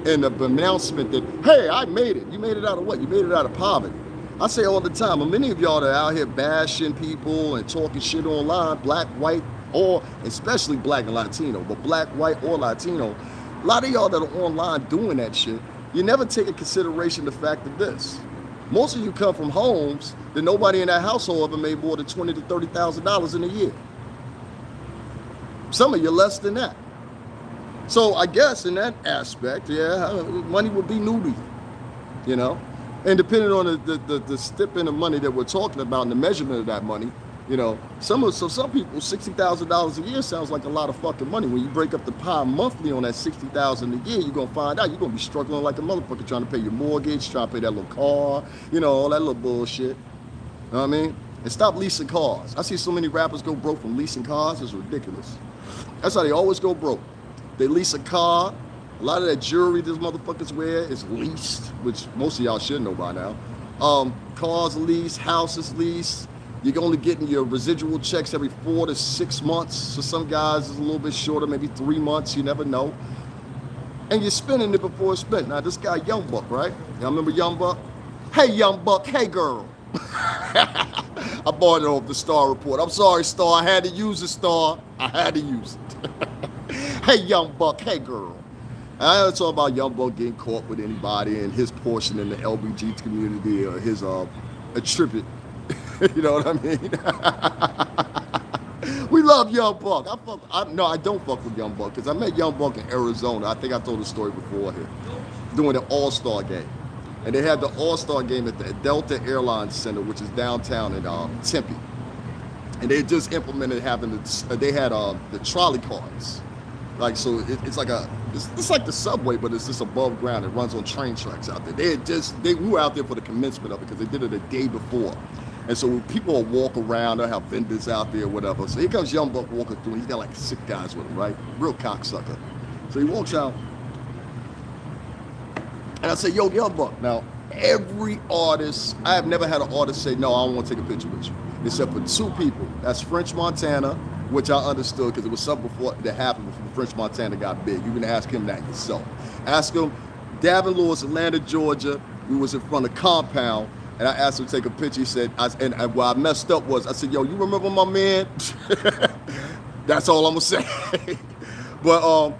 and the announcement that, hey, I made it. You made it out of what? You made it out of poverty. I say all the time, and many of y'all that are out here bashing people and talking shit online, black, white, or especially black and Latino, but black, white, or Latino, a lot of y'all that are online doing that shit, you never take into consideration the fact of this. Most of you come from homes that nobody in that household ever made more than $20,000 to $30,000 in a year. Some of you less than that. So I guess in that aspect, yeah, money would be new to you, you know? And depending on the stipend of money that we're talking about and the measurement of that money, you know, some people, $60,000 a year sounds like a lot of fucking money. When you break up the pie monthly on that $60,000 a year, you're gonna find out you're gonna be struggling like a motherfucker trying to pay your mortgage, trying to pay that little car, you know, all that little bullshit. You know what I mean? And stop leasing cars. I see so many rappers go broke from leasing cars. It's ridiculous. That's how they always go broke. They lease a car. A lot of that jewelry these motherfuckers wear is leased, which most of y'all should know by now. Cars leased, houses leased. You're only getting your residual checks every 4 to 6 months. For some guys, it's a little bit shorter, maybe 3 months. You never know. And you're spending it before it's spent. Now, this guy, Young Buck, right? Y'all remember Young Buck? Hey, Young Buck. Hey, girl. I bought it off the Star Report. I'm sorry, Star. I had to use it, Star. I had to use it. Hey, Young Buck. Hey, girl. I don't talk about Young Buck getting caught with anybody and his portion in the LBGT community or his attribute. You know what I mean? We love Young Buck. I don't fuck with Young Buck because I met Young Buck in Arizona. I think I told the story before here. Doing an All-Star game. And they had the All-Star game at the Delta Airlines Center, which is downtown in Tempe. And they just implemented they had the trolley cars. Like, so it's like it's like the subway, but it's just above ground. It runs on train tracks out there. We were out there for the commencement of it because they did it a day before. And so people will walk around, they'll have vendors out there or whatever. So here comes Young Buck walking through, and he's got like 6 guys with him, right? Real cocksucker. So he walks out, And I said, yo, Young Buck. Now, every artist, I have never had an artist say, no, I don't want to take a picture with you. Except for two people. That's French Montana, which I understood because it was something before that happened before French Montana got big. You can ask him that yourself. Ask him, Davin Lewis, Atlanta, Georgia. We was in front of Compound, and I asked him to take a picture. He said, and what I messed up was, I said, yo, you remember my man? That's all I'm gonna say. But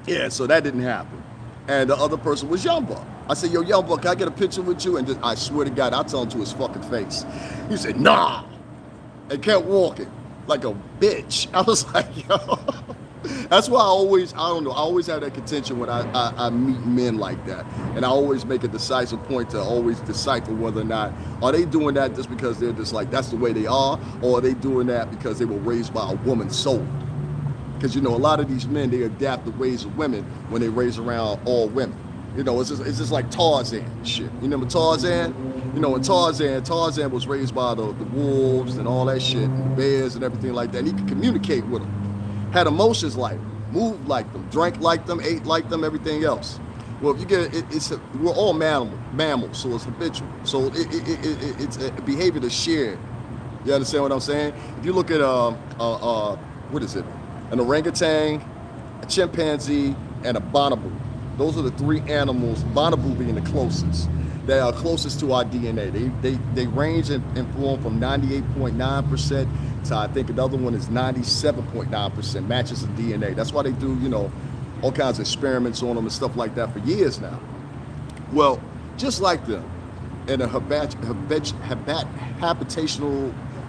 yeah, so that didn't happen. And the other person was Young Buck. I said, yo, Young Buck, can I get a picture with you? And just, I swear to God, I tell him to his fucking face. He said, nah, and kept walking like a bitch. I was like, yo. That's why I always have that contention when I meet men like that. And I always make a decisive point to always decipher whether or not, are they doing that just because they're just like, that's the way they are, or are they doing that because they were raised by a woman's soul? Because, you know, a lot of these men, they adapt the ways of women when they raise around all women. You know, it's just like Tarzan and shit. You remember Tarzan? You know, in Tarzan was raised by the wolves and all that shit, and the bears and everything like that. And he could communicate with them. Had emotions like them, moved like them, drank like them, ate like them, everything else. Well, if you get it, we're all mammals, so it's habitual. So it's a behavior that's shared. You understand what I'm saying? If you look at what is it? An orangutan, a chimpanzee, and a bonobo. Those are the three animals, bonobo being the closest. They are closest to our DNA. They range in form from 98.9% to, I think another one is 97.9% matches of DNA. That's why they do, you know, all kinds of experiments on them and stuff like that for years now. Well, just like them, in a habitational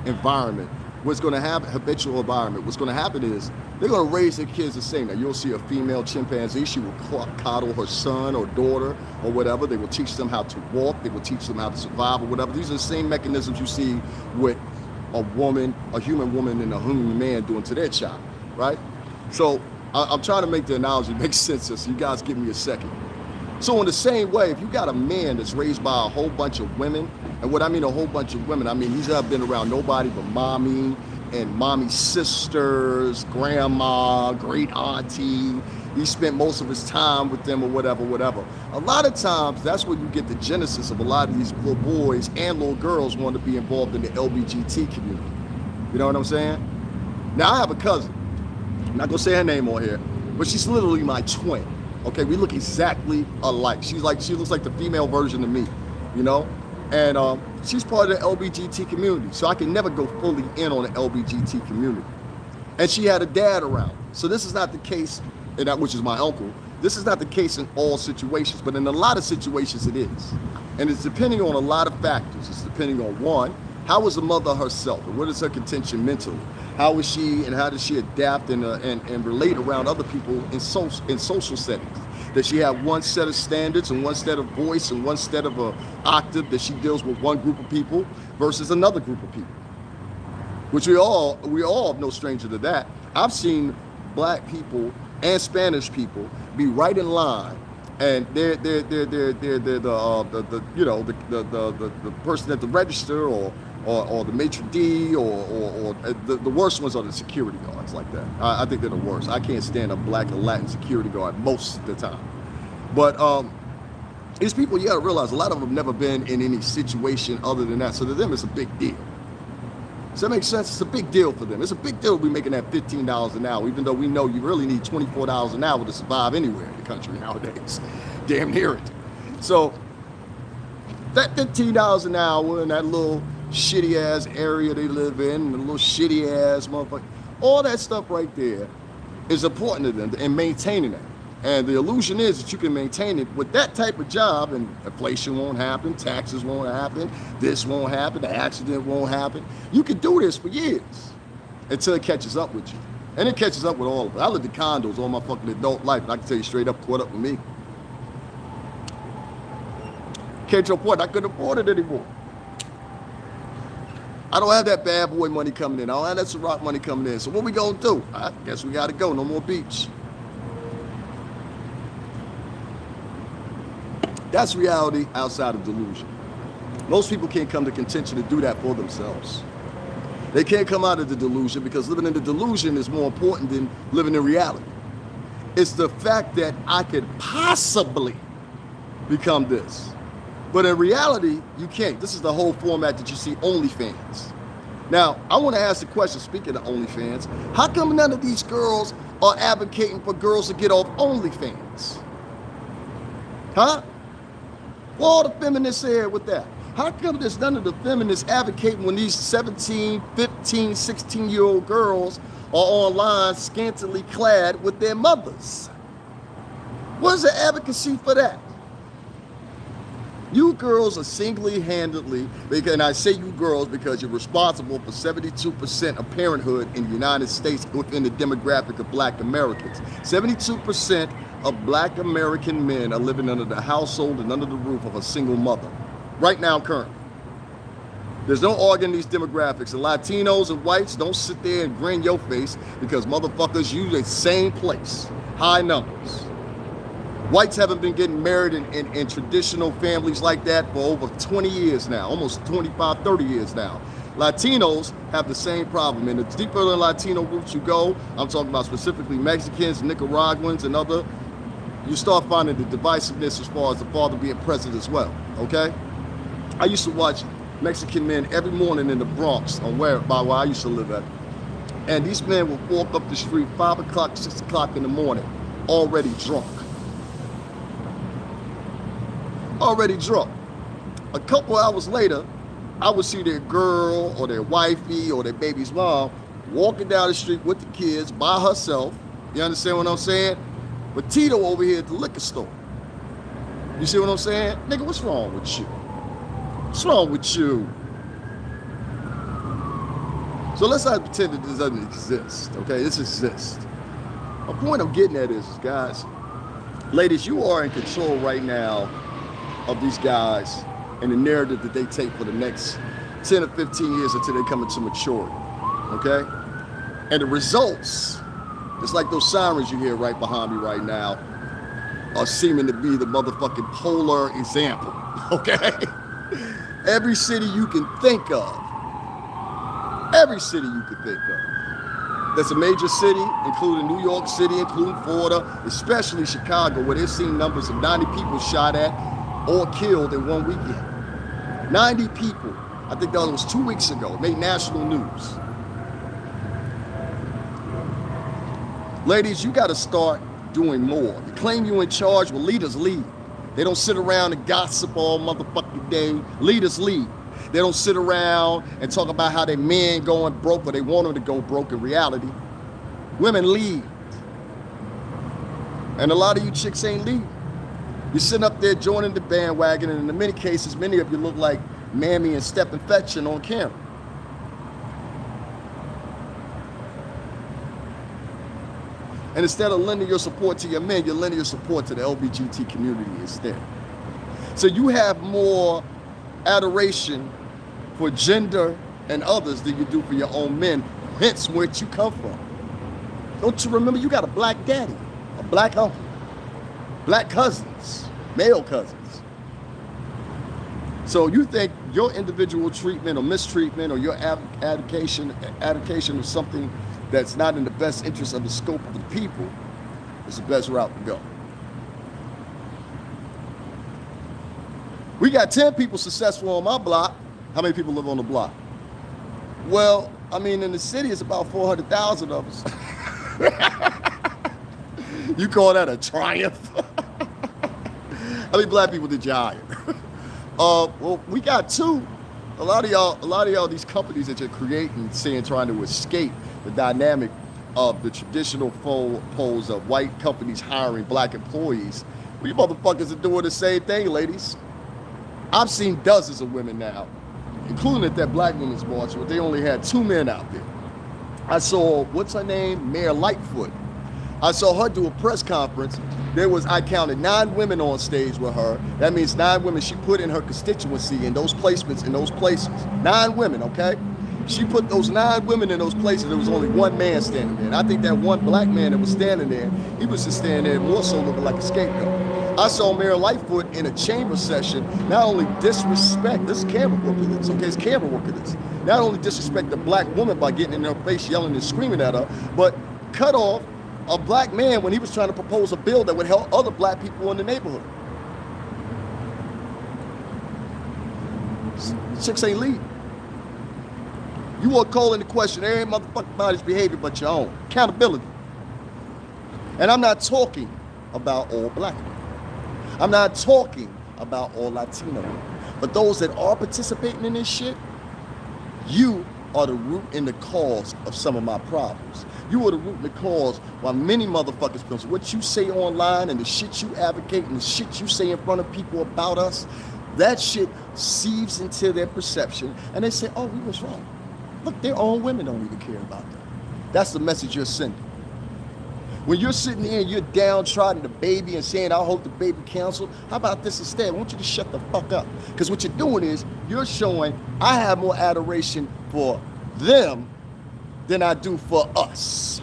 environment, what's going to happen, habitual environment, what's going to happen is they're going to raise their kids the same. Now, you'll see a female chimpanzee, she will coddle her son or daughter or whatever. They will teach them how to walk. They will teach them how to survive or whatever. These are the same mechanisms you see with a woman, a human woman and a human man doing to their child, right? So I'm trying to make the analogy make sense, so you guys give me a second. So in the same way, if you got a man that's raised by a whole bunch of women, and what I mean a whole bunch of women, I mean he's not been around nobody but mommy and mommy's sisters, grandma, great auntie. He spent most of his time with them or whatever. A lot of times, that's where you get the genesis of a lot of these little boys and little girls wanting to be involved in the LBGT community. You know what I'm saying? Now, I have a cousin. I'm not gonna say her name on here, but she's literally my twin. Okay, we look exactly alike. She looks like the female version of me, you know? And she's part of the LBGT community, so I can never go fully in on the LBGT community. And she had a dad around. So this is not the case, which is my uncle. This is not the case in all situations, but in a lot of situations it is. And it's depending on a lot of factors. It's depending on, one, how is the mother herself, and what is her contention mentally? How is she, and how does she adapt and relate around other people in social settings? Does she have one set of standards and one set of voice and one set of a octave that she deals with one group of people versus another group of people? Which we all no stranger to that. I've seen black people and Spanish people be right in line, and they're the person at the register or the maitre d' or the worst ones are the security guards like that. I think they're the worst. I can't stand a black or Latin security guard most of the time. But these people, you gotta realize, a lot of them have never been in any situation other than that. So to them, it's a big deal. Does that make sense? It's a big deal for them. It's a big deal to be making that $15 an hour, even though we know you really need $24 an hour to survive anywhere in the country nowadays. Damn near it. So that $15 an hour in that little shitty ass area they live in, the little shitty ass motherfucker, all that stuff right there is important to them and maintaining that. And the illusion is that you can maintain it with that type of job, and inflation won't happen, taxes won't happen, this won't happen, the accident won't happen. You can do this for years until it catches up with you. And it catches up with all of us. I lived in condos all my fucking adult life, and I can tell you straight up, caught up with me. Came to a point I couldn't afford it anymore. I don't have that bad boy money coming in. I don't have that Ciroc money coming in. So what we gonna do? I guess we gotta go. No more beach. That's reality outside of delusion. Most people can't come to contention to do that for themselves. They can't come out of the delusion because living in the delusion is more important than living in reality. It's the fact that I could possibly become this. But in reality, you can't. This is the whole format that you see OnlyFans. Now, I want to ask the question, speaking of OnlyFans, how come none of these girls are advocating for girls to get off OnlyFans? Huh? What all the feminists said with that? How come there's none of the feminists advocating when these 17, 15, 16-year-old girls are online scantily clad with their mothers? Where's the advocacy for that? You girls are single-handedly, and I say you girls because you're responsible for 72% of parenthood in the United States within the demographic of Black Americans. 72% of Black American men are living under the household and under the roof of a single mother. Right now, currently. There's no arguing these demographics. And Latinos and whites, don't sit there and grin your face because motherfuckers use the same place. High numbers. Whites haven't been getting married in traditional families like that for over 20 years now, almost 25, 30 years now. Latinos have the same problem. And the deeper the Latino roots you go, I'm talking about specifically Mexicans, Nicaraguans, and other, you start finding the divisiveness as far as the father being present as well, okay? I used to watch Mexican men every morning in the Bronx, by where I used to live at. And these men would walk up the street 5 o'clock, 6 o'clock in the morning, already drunk. Already drunk. A couple hours later, I would see their girl or their wifey or their baby's mom walking down the street with the kids by herself. You understand what I'm saying? But Tito over here at the liquor store. You see what I'm saying? Nigga, what's wrong with you? What's wrong with you? So let's not pretend that this doesn't exist, okay? This exists. My point I'm getting at is, guys, ladies, you are in control right now of these guys and the narrative that they take for the next 10 or 15 years until they come into maturity, okay? And the results, it's like those sirens you hear right behind me right now, are seeming to be the motherfucking polar example, okay? Every city you can think of, that's a major city, including New York City, including Florida, especially Chicago, where they're seeing numbers of 90 people shot at or killed in one weekend. 90 people. I think that was 2 weeks ago. It made national news. Ladies, you got to start doing more. You claim you're in charge, well, leaders lead. They don't sit around and gossip all motherfucking day. Leaders lead. They don't sit around and talk about how their men going broke or they want them to go broke in reality. Women lead. And a lot of you chicks ain't leading. You're sitting up there joining the bandwagon, and in many cases, many of you look like Mammy and Step and Fetching on camera. And instead of lending your support to your men, you're lending your support to the LBGT community instead. So you have more adoration for gender and others than you do for your own men, hence where you come from. Don't you remember you got a black daddy, a black uncle, black cousins, male cousins. So you think your individual treatment or mistreatment or your advocation of something that's not in the best interest of the scope of the people is the best route to go. We got 10 people successful on my block. How many people live on the block? Well, I mean, in the city, it's about 400,000 of us. You call that a triumph? How many black people did you hire? Well, we got 2. A lot of y'all, these companies that you're creating, trying to escape the dynamic of the traditional poles of white companies hiring black employees. We motherfuckers are doing the same thing, ladies. I've seen dozens of women now, including at that Black Women's March, where they only had 2 men out there. I saw, what's her name? Mayor Lightfoot. I saw her do a press conference. I counted 9 women on stage with her. That means 9 women she put in her constituency in those placements, in those places. 9 women, okay? She put those 9 women in those places. There was only 1 man standing there. And I think that one black man that was standing there, he was just standing there more so looking like a scapegoat. I saw Mayor Lightfoot in a chamber session not only disrespect, this is camera work of this, okay, it's camera work of this, not only disrespect the black woman by getting in her face, yelling and screaming at her, but cut off a black man when he was trying to propose a bill that would help other black people in the neighborhood. Chicks ain't leading. You are calling the question every motherfucking body's behavior but your own. Accountability. And I'm not talking about all black men. I'm not talking about all Latino men. But those that are participating in this shit, you are the root and the cause of some of my problems. You are the root and the cause why many motherfuckers, because what you say online and the shit you advocate and the shit you say in front of people about us, that shit sieves into their perception and they say, oh, we was wrong. Look, their own women don't even care about that. That's the message you're sending. When you're sitting there and you're downtrodden the baby and saying, I hope the baby cancel, how about this instead? I want you to shut the fuck up. Because what you're doing is you're showing I have more adoration for them than I do for us.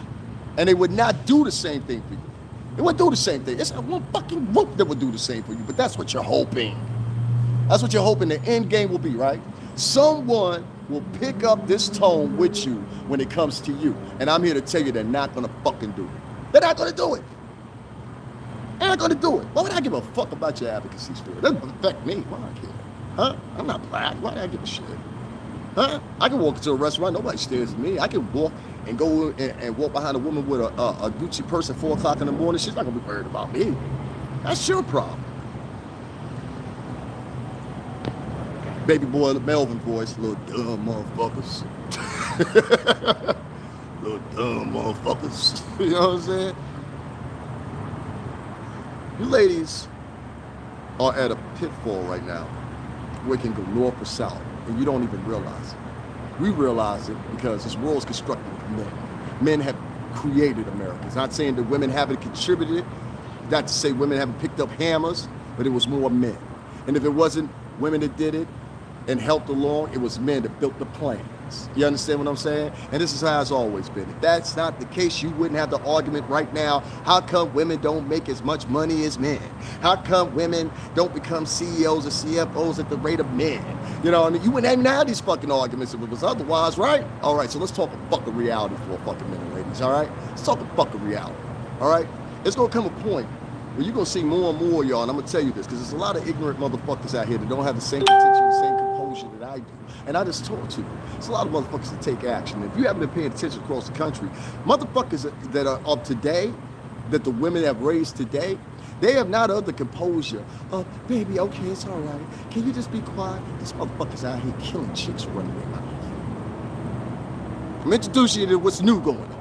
And they would not do the same thing for you. They wouldn't do the same thing. It's not one fucking whoop that would do the same for you, but that's what you're hoping. That's what you're hoping the end game will be, right? Someone will pick up this tone with you when it comes to you. And I'm here to tell you they're not gonna fucking do it. They're not gonna do it. They're not gonna do it. Why would I give a fuck about your advocacy spirit? It doesn't affect me. Why do I care? Huh? I'm not black. Why do I give a shit? Huh? I can walk into a restaurant, nobody stares at me. I can walk and go and walk behind a woman with a Gucci purse at 4 o'clock in the morning. She's not gonna be worried about me. That's your problem. Baby boy, Melvin voice, little dumb motherfuckers. Little dumb motherfuckers. You know what I'm saying? You ladies are at a pitfall right now where it can go north or south, and you don't even realize it. We realize it because this world is constructed with men. Men have created America. It's not saying that women haven't contributed, not to say women haven't picked up hammers, but it was more men. And if it wasn't women that did it and helped along, it was men that built the plans. You understand what I'm saying? And this is how it's always been. If that's not the case, you wouldn't have the argument right now. How come women don't make as much money as men? How come women don't become CEOs or CFOs at the rate of men? You know, I mean, you wouldn't even have these fucking arguments if it was otherwise, right? All right, so let's talk a fucking reality for a fucking minute, ladies, all right? Let's talk a fucking reality, all right? It's gonna come a point where you're gonna see more and more, y'all, and I'm gonna tell you this, because there's a lot of ignorant motherfuckers out here that don't have the same potential, the same composure that I do. And I just talk to you. It's a lot of motherfuckers that take action. If you haven't been paying attention across the country, motherfuckers that are up today, that the women have raised today, they have not of the composure of, baby, okay, it's all right. Can you just be quiet? These motherfuckers out here killing chicks running their mouth. I'm introducing you to what's new going on.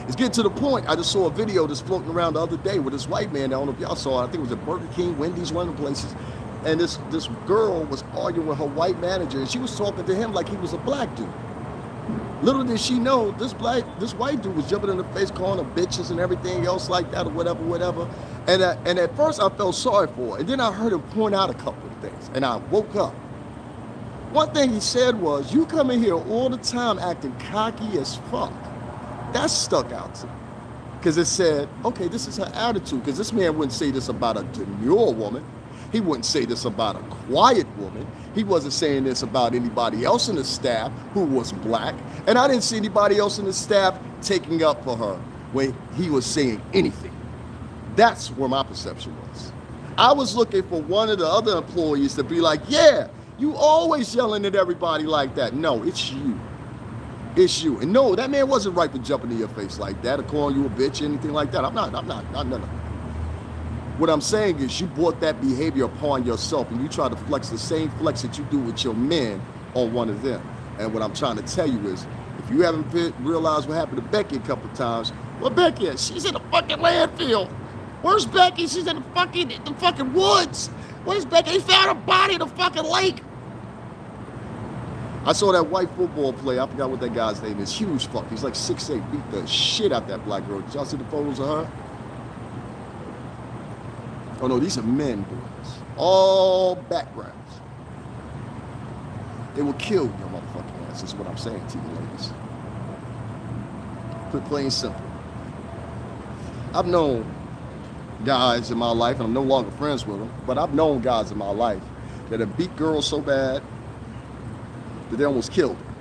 It's getting to the point, I just saw a video that's floating around the other day with this white man, I don't know if y'all saw it, I think it was at Burger King, Wendy's, one of the places, and this girl was arguing with her white manager, and she was talking to him like he was a black dude. Little did she know, this white dude was jumping in the face, calling her bitches and everything else like that, or whatever. And at first I felt sorry for her, and then I heard him point out a couple of things, and I woke up. One thing he said was, you come in here all the time acting cocky as fuck. That stuck out to me, because it said, okay, this is her attitude, because this man wouldn't say this about a demure woman. He wouldn't say this about a quiet woman. He wasn't saying this about anybody else in the staff who was black. And I didn't see anybody else in the staff taking up for her when he was saying anything. That's where my perception was. I was looking for one of the other employees to be like, yeah, you always yelling at everybody like that. No, it's you. It's you. And no, that man wasn't right for jumping in your face like that or calling you a bitch or anything like that. I'm not. What I'm saying is you brought that behavior upon yourself and you try to flex the same flex that you do with your men on one of them. And what I'm trying to tell you is, if you haven't realized what happened to Becky a couple of times, well, Becky is, she's in the fucking landfill. Where's Becky? She's in the fucking woods. Where's Becky? They found her body in the fucking lake. I saw that white football player, I forgot what that guy's name is, huge fuck. He's like 6'8", beat the shit out that black girl. Did y'all see the photos of her? Oh no, these are men, boys. All backgrounds. They will kill your motherfucking ass, is what I'm saying to you ladies. Put plain simple. I've known guys in my life, and I'm no longer friends with them, but I've known guys in my life that have beat girls so bad that they almost killed them.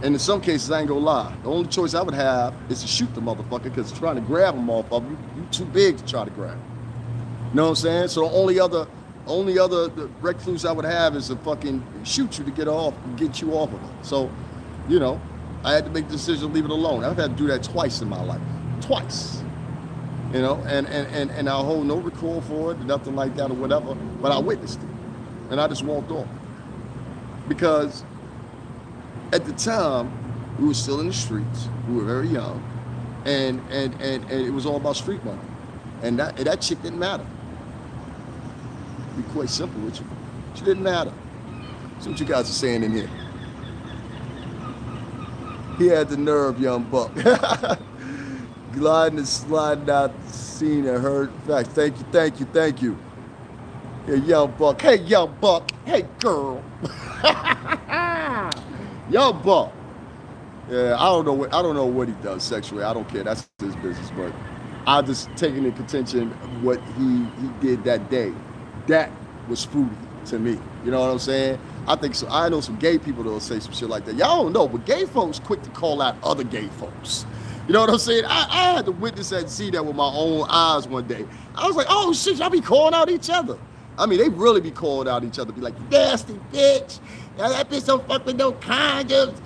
And in some cases, I ain't gonna lie, the only choice I would have is to shoot the motherfucker, because trying to grab them off of you too big to try to grab. You know what I'm saying? So the only other Only other recluse I would have is to fucking shoot you to get you off of it. So, you know, I had to make the decision to leave it alone. I've had to do that twice in my life. Twice. You know, and I'll hold no record for it, nothing like that or whatever, but I witnessed it. And I just walked off. Because at the time, we were still in the streets. We were very young. And it was all about street money. And that chick didn't matter. Be quite simple with you. She didn't matter. See what you guys are saying in here. He had the nerve, young buck. Gliding and sliding out the scene and heard facts. Thank you. Yeah, young buck. Hey, young buck. Hey, girl. Young buck. Yeah, I don't know what he does sexually. I don't care. That's his business. But I'm just taking into contention what he did that day. That was fruity to me. You know what I'm saying? I think so. I know some gay people that will say some shit like that. Y'all don't know, but gay folks quick to call out other gay folks. You know what I'm saying? I had to witness that and see that with my own eyes one day. I was like, oh shit, y'all be calling out each other. I mean, they really be calling out each other. Be like, nasty bitch. That bitch don't fuck with no condoms.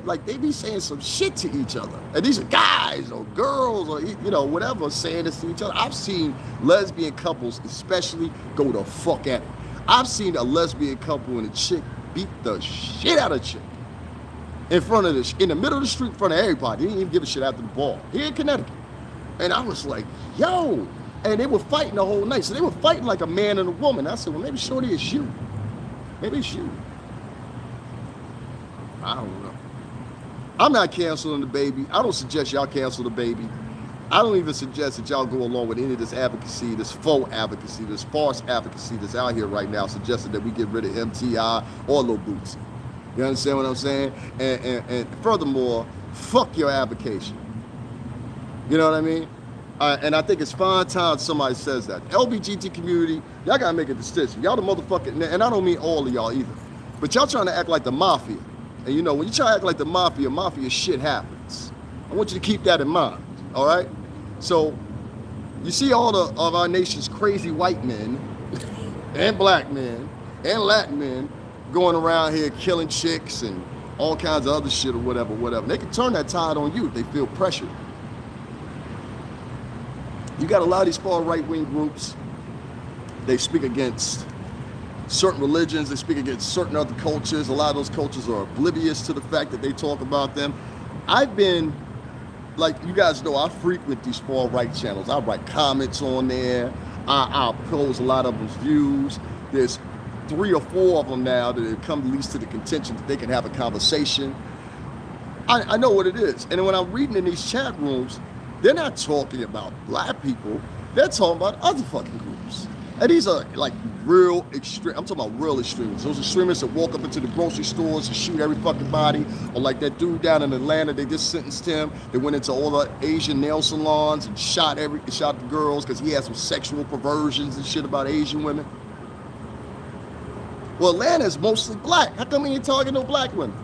Like, they be saying some shit to each other. And these are guys or girls or, you know, whatever, saying this to each other. I've seen lesbian couples especially go the fuck at it. I've seen a lesbian couple and a chick beat the shit out of a chick. In the middle of the street in front of everybody. They didn't even give a shit after the ball. Here in Connecticut. And I was like, yo. And they were fighting the whole night. So they were fighting like a man and a woman. I said, well, maybe shorty it's you. Maybe it's you. I don't know. I'm not canceling the baby. I don't suggest y'all cancel the baby. I don't even suggest that y'all go along with any of this advocacy, this faux advocacy, this false advocacy that's out here right now, suggesting that we get rid of MTI or Lil Bootsy. You understand what I'm saying? And furthermore, fuck your avocation. You know what I mean? And I think it's fine time somebody says that. LBGT community, y'all gotta make a distinction. Y'all the motherfucking, and I don't mean all of y'all either, but y'all trying to act like the mafia. And you know, when you try to act like the mafia shit happens. I want you to keep that in mind, all right? So, you see all of our nation's crazy white men, and black men, and Latin men, going around here killing chicks and all kinds of other shit or whatever. They can turn that tide on you if they feel pressured. You got a lot of these far right-wing groups. They speak against certain religions. They speak against certain other cultures. A lot of those cultures are oblivious to the fact that they talk about them. I've been, like you guys know, I frequent these far right channels. I write comments on there. I oppose a lot of those views. There's 3 or 4 of them now that have come at least to the contention that they can have a conversation. I know what it is. And when I'm reading in these chat rooms, they're not talking about black people. They're talking about other fucking groups. And these are like real extreme. I'm talking about real extremists. Those extremists that walk up into the grocery stores and shoot every fucking body. Or like that dude down in Atlanta, they just sentenced him. They went into all the Asian nail salons and shot the girls because he had some sexual perversions and shit about Asian women. Well, Atlanta is mostly black. How come he ain't targeting no black women?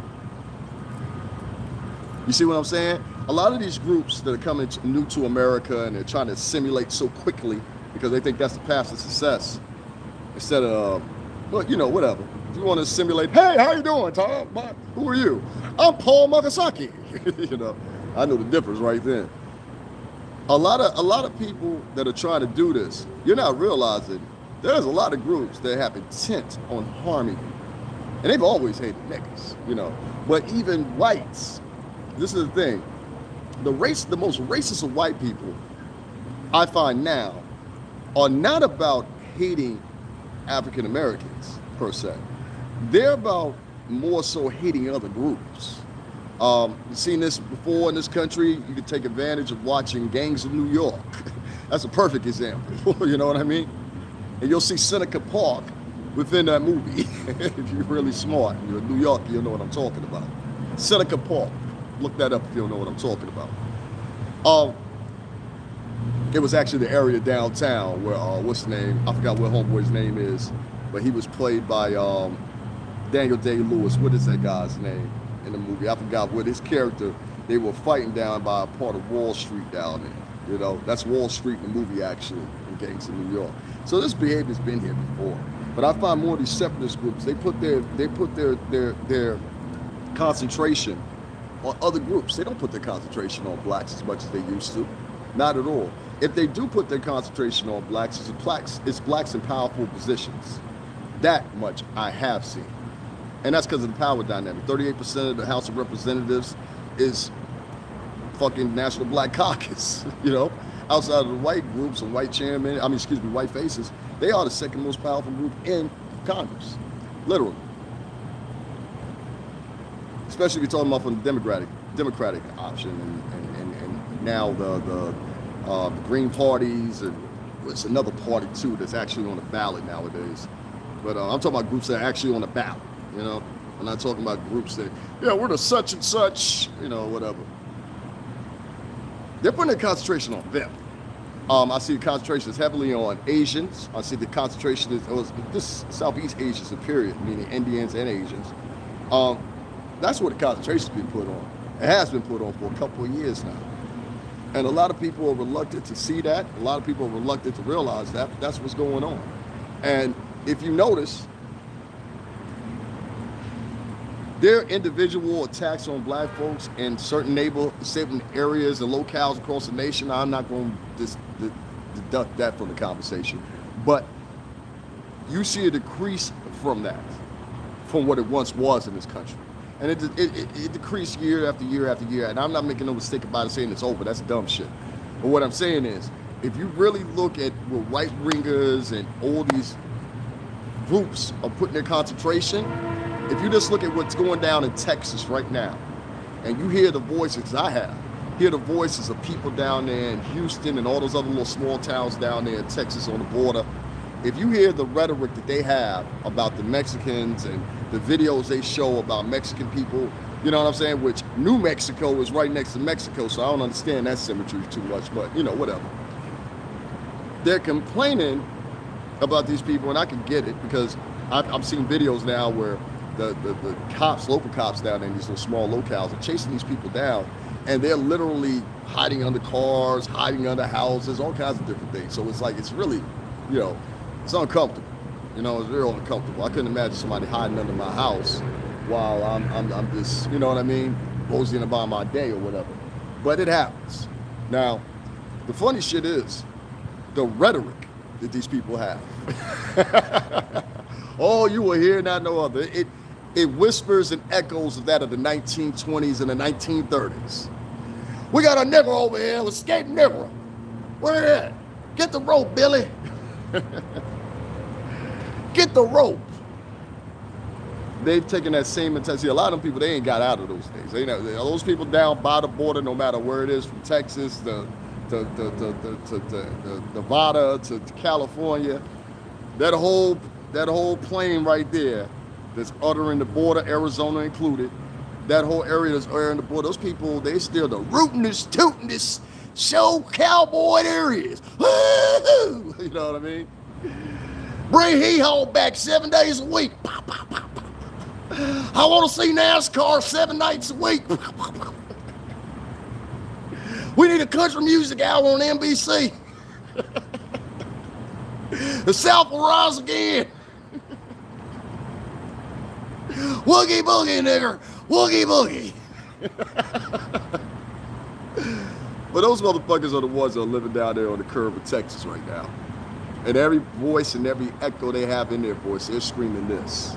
You see what I'm saying? A lot of these groups that are coming new to America and they're trying to assimilate so quickly because they think that's the path to success. Instead of, well, you know, whatever. If you want to assimilate, hey, how you doing, Tom? Who are you? I'm Paul Magasaki. You know, I know the difference right there. A lot of people that are trying to do this, you're not realizing there's a lot of groups that have intent on harming you. And they've always hated niggas, you know. But even whites, this is the thing. The most racist of white people, I find now, are not about hating African Americans per se. They're about more so hating other groups. You've seen this before in this country. You can take advantage of watching Gangs of New York. That's a perfect example. You know what I mean? And you'll see Seneca Park within that movie. If you're really smart, you're in New York, you'll know what I'm talking about. Seneca Park. Look that up if you don't know what I'm talking about. It was actually the area downtown where, what's the name? I forgot what homeboy's name is, but he was played by Daniel Day-Lewis. What is that guy's name in the movie? I forgot what his character, they were fighting down by a part of Wall Street down there. You know, that's Wall Street in the movie, actually, in gangs in New York. So this behavior's been here before. But I find more of these separatist groups, they put their concentration on other groups. They don't put their concentration on blacks as much as they used to. Not at all. If they do put their concentration on blacks, it's blacks in powerful positions. That much I have seen. And that's because of the power dynamic. 38% of the House of Representatives is fucking National Black Caucus, you know? Outside of the white groups and white chairmen, white faces, they are the second most powerful group in Congress. Literally. Especially if you're talking about from the Democratic option and now the Green parties, and it's another party too that's actually on the ballot nowadays. But I'm talking about groups that are actually on the ballot, you know? I'm not talking about groups that, yeah, we're the such and such, you know, whatever. They're putting their concentration on them. I see the concentration is heavily on Asians. I see the concentration is this Southeast Asians, period, meaning Indians and Asians. That's where the concentration's been put on. It has been put on for a couple of years now. And a lot of people are reluctant to see that. A lot of people are reluctant to realize that. That's what's going on. And if you notice, there are individual attacks on black folks in certain areas and locales across the nation. I'm not going to deduct that from the conversation. But you see a decrease from that, from what it once was in this country. And it decreased year after year after year. And I'm not making no mistake about it saying it's over. That's dumb shit. But what I'm saying is, if you really look at where right-wingers and all these groups are putting their concentration, if you just look at what's going down in Texas right now, and you hear the voices, hear the voices of people down there in Houston and all those other little small towns down there in Texas on the border, if you hear the rhetoric that they have about the Mexicans and the videos they show about Mexican people, you know what I'm saying, which New Mexico is right next to Mexico, so I don't understand that symmetry too much, but, you know, whatever. They're complaining about these people, and I can get it, because I've seen videos now where the cops, local cops down there in these little small locales are chasing these people down, and they're literally hiding under cars, hiding under houses, all kinds of different things. So it's like, it's really, you know, it's uncomfortable. You know, it's real uncomfortable. I couldn't imagine somebody hiding under my house while I'm just, you know what I mean, moseying about my day or whatever. But it happens. Now, the funny shit is the rhetoric that these people have. Oh, you will hear not no other. It whispers and echoes of that of the 1920s and the 1930s. We got a nigger over here, an escaped nigger. Where at? Get the rope, Billy. Get the rope. They've taken that same intensity. A lot of them people, they ain't got out of those days. They know those people down by the border, no matter where it is, from Texas to Nevada to California, that whole plain right there that's uttering the border, Arizona included, that whole area that's uttering the border, those people, they still the rootin'est, tootin'est, show cowboy areas. Woo-hoo! You know what I mean? Bring hee-haw back 7 days a week. I want to see NASCAR 7 nights a week. We need a country music hour on NBC. The South will rise again. Woogie boogie, nigger. Woogie boogie. But those motherfuckers are the ones that are living down there on the curb of Texas right now. And every voice and every echo they have in their voice, they're screaming this.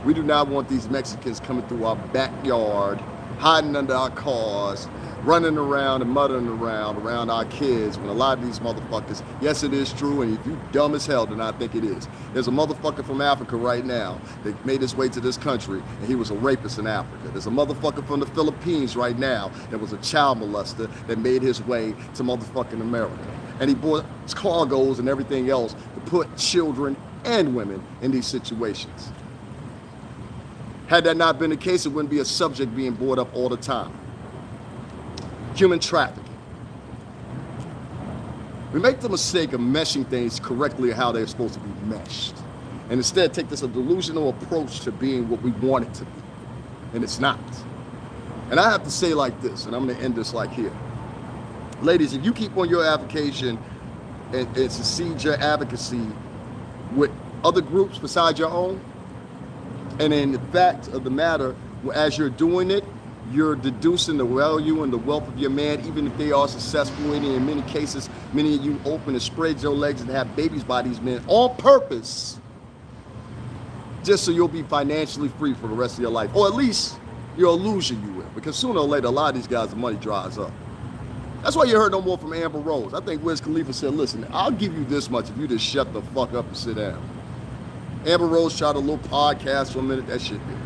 We do not want these Mexicans coming through our backyard, hiding under our cars, running around and muttering around our kids, when a lot of these motherfuckers, yes, it is true, and if you dumb as hell, then I think it is. There's a motherfucker from Africa right now that made his way to this country, and he was a rapist in Africa. There's a motherfucker from the Philippines right now that was a child molester that made his way to motherfucking America. And he bought cargoes and everything else to put children and women in these situations. Had that not been the case, it wouldn't be a subject being brought up all the time. Human trafficking. We make the mistake of meshing things correctly how they're supposed to be meshed. And instead take this a delusional approach to being what we want it to be. And it's not. And I have to say like this, and I'm going to end this like here. Ladies, if you keep on your avocation and succeed your advocacy with other groups besides your own, and in the fact of the matter, as you're doing it, you're deducing the value and the wealth of your man, even if they are successful in many cases. Many of you open and spread your legs and have babies by these men on purpose, just so you'll be financially free for the rest of your life, or at least your illusion you will, because sooner or later, a lot of these guys, the money dries up. That's why you heard no more from Amber Rose. I think Wiz Khalifa said, listen, I'll give you this much if you just shut the fuck up and sit down. Amber Rose tried a little podcast for a minute, that shit did.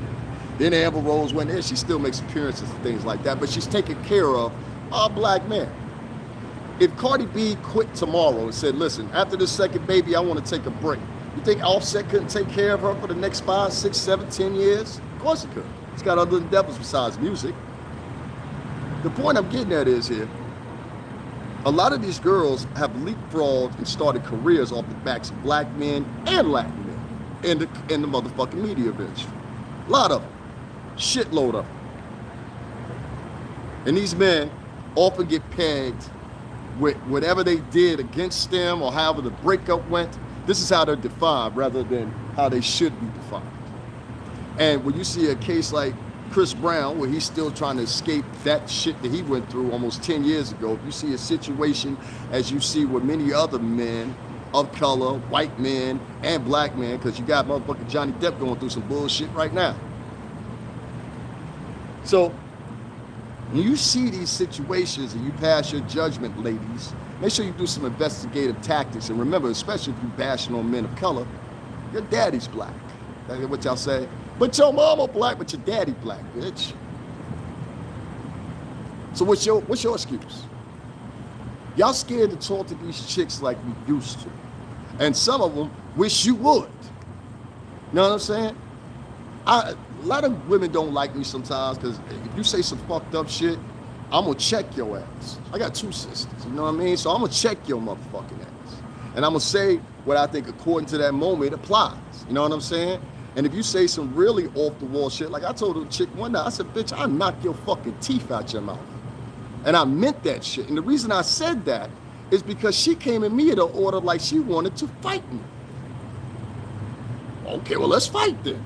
Then Amber Rose went there, she still makes appearances and things like that, but she's taking care of our black men. If Cardi B quit tomorrow and said, listen, after this second baby, I want to take a break, you think Offset couldn't take care of her for the next 5, 6, 7, 10 years? Of course he could. He's got other endeavors besides music. The point I'm getting at is here, a lot of these girls have leapfrogged and started careers off the backs of black men and Latin men in the motherfucking media industry. A lot of them. Shitload of them. And these men often get pegged with whatever they did against them or however the breakup went. This is how they're defined rather than how they should be defined. And when you see a case like Chris Brown, where he's still trying to escape that shit that he went through almost 10 years ago, if you see a situation as you see with many other men of color, white men and black men, because you got motherfucking Johnny Depp going through some bullshit right now. So when you see these situations and you pass your judgment, ladies, make sure you do some investigative tactics. And remember, especially if you're bashing on men of color, your daddy's black. That's what y'all say. But your mama black, but your daddy black, bitch. So what's your excuse? Y'all scared to talk to these chicks like we used to. And some of them wish you would. You know what I'm saying? A lot of women don't like me sometimes because if you say some fucked up shit, I'm gonna check your ass. I got 2 sisters, you know what I mean? So I'm gonna check your motherfucking ass. And I'm gonna say what I think according to that moment applies. You know what I'm saying? And if you say some really off the wall shit, like I told a chick one night, I said, bitch, I knock your fucking teeth out your mouth. And I meant that shit. And the reason I said that is because she came at me at an order like she wanted to fight me. Okay, well, let's fight then.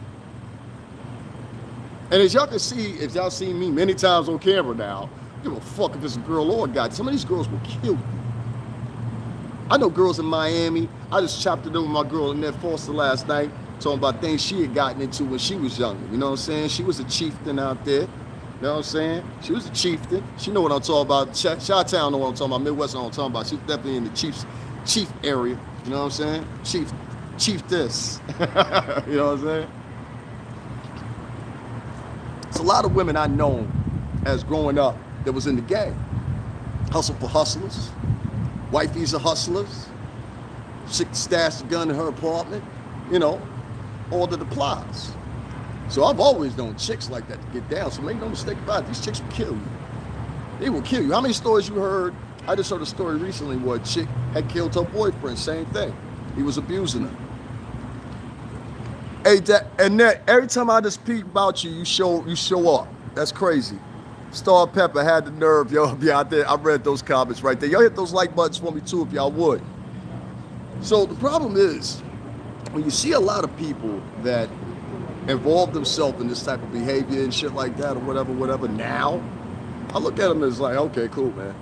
And as y'all can see, if y'all seen me many times on camera now, give a fuck if it's a girl or a guy. Some of these girls will kill you. I know girls in Miami. I just chopped it over with my girl in Ned Foster last night, talking about things she had gotten into when she was younger. You know what I'm saying? She was a chieftain out there. You know what I'm saying? She was a chieftain. She know what I'm talking about. Chi-Town know what I'm talking about. Midwest know what I'm talking about. She's definitely in the chief area. You know what I'm saying? Chief this. You know what I'm saying? It's a lot of women I know as growing up that was in the game. Hustle for hustlers. Wifey's are hustlers. Chick stashed a gun in her apartment. You know, all that applies. So I've always known chicks like that to get down. So make no mistake about it, these chicks will kill you. They will kill you. How many stories you heard? I just heard a story recently where a chick had killed her boyfriend. Same thing. He was abusing her. Hey, Annette, every time I just speak about you, you show up. That's crazy. Star Pepper had the nerve, yo, be out there. I read those comments right there. Y'all hit those like buttons for me too if y'all would. So the problem is, when you see a lot of people that involve themselves in this type of behavior and shit like that or whatever now, I look at them as like, okay, cool, man.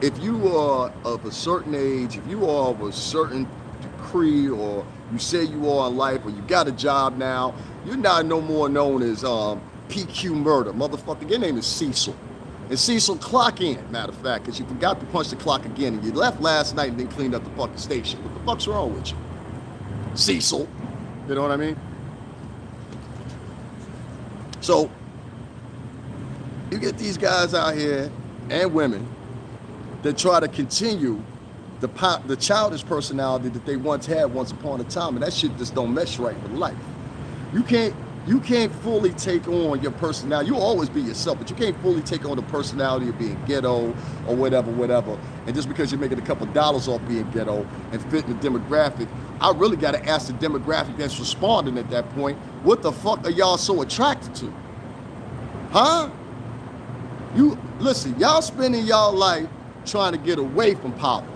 If you are of a certain age, if you are of a certain degree, or you say you are in life, or you got a job now, you're not no more known as PQ murder. Motherfucker, your name is Cecil. And Cecil, clock in, matter of fact, because you forgot to punch the clock again and you left last night and then cleaned up the fucking station. What the fuck's wrong with you? Cecil. You know what I mean? So, you get these guys out here, and women, that try to continue the childish personality that they once had once upon a time, and that shit just don't mesh right with life. You can't fully take on your personality. You'll always be yourself, but you can't fully take on the personality of being ghetto or whatever. And just because you're making a couple dollars off being ghetto and fitting the demographic, I really got to ask the demographic that's responding at that point, what the fuck are y'all so attracted to? Huh? You listen, y'all spending y'all life trying to get away from poverty,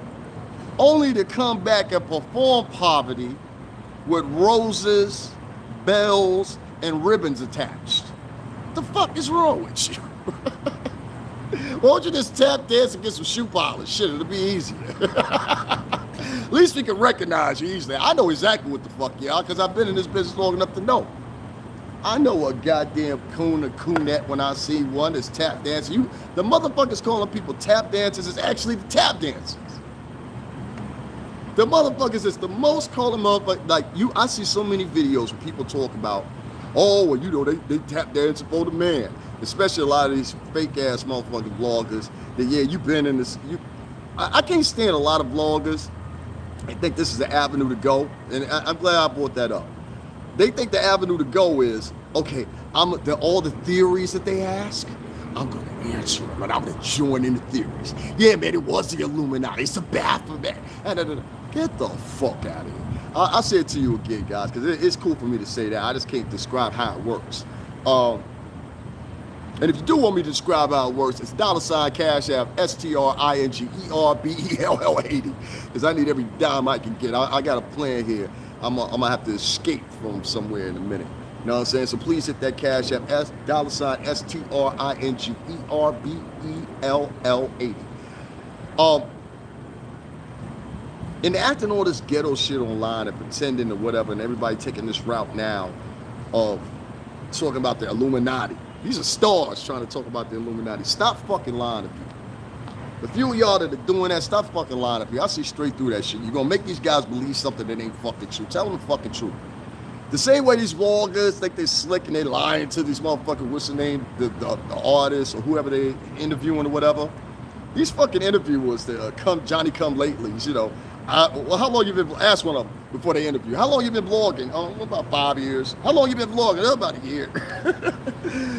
only to come back and perform poverty with roses, bells, and ribbons attached. The fuck is wrong with you? Why don't you just tap dance and get some shoe polish? Shit, it'll be easier. At least we can recognize you easily. I know exactly what the fuck you are because I've been in this business long enough to know. I know a goddamn coon or coonette when I see one that's tap dancing. The motherfuckers calling people tap dancers is actually the tap dancers. The motherfuckers is the most calling motherfuckers. Like I see so many videos where people talk about, oh, well, you know, they tap dancing for the man. Especially a lot of these fake ass motherfucking vloggers. That yeah, you've been in this. I can't stand a lot of vloggers. I think this is the avenue to go, and I'm glad I brought that up. They think the avenue to go is, okay, all the theories that they ask, I'm going to answer them, and I'm going to join in the theories. Yeah, man, it was the Illuminati. It's a Baphomet. Get the fuck out of here. I'll say it to you again, guys, because it's cool for me to say that. I just can't describe how it works. And if you do want me to describe how it works, it's $ Cash App, STRINGERBELL80. Because I need every dime I can get. I got a plan here. I'm gonna have to escape from somewhere in a minute. You know what I'm saying? So please hit that Cash App, $ STRINGERBELL80. And acting all this ghetto shit online and pretending or whatever, and everybody taking this route now of talking about the Illuminati. These are stars trying to talk about the Illuminati. Stop fucking lying to people. The few of y'all that are doing that, stop fucking lying to people. I see straight through that shit. You're going to make these guys believe something that ain't fucking true. Tell them the fucking truth. The same way these vloggers think they're slick and they lying to these motherfuckers, what's the name, the artists or whoever they interviewing or whatever. These fucking interviewers that Johnny come latelys, you know. Well, how long you been, ask one of them before they interview, how long you been vlogging? Oh, about 5 years. How long you been vlogging? About a year.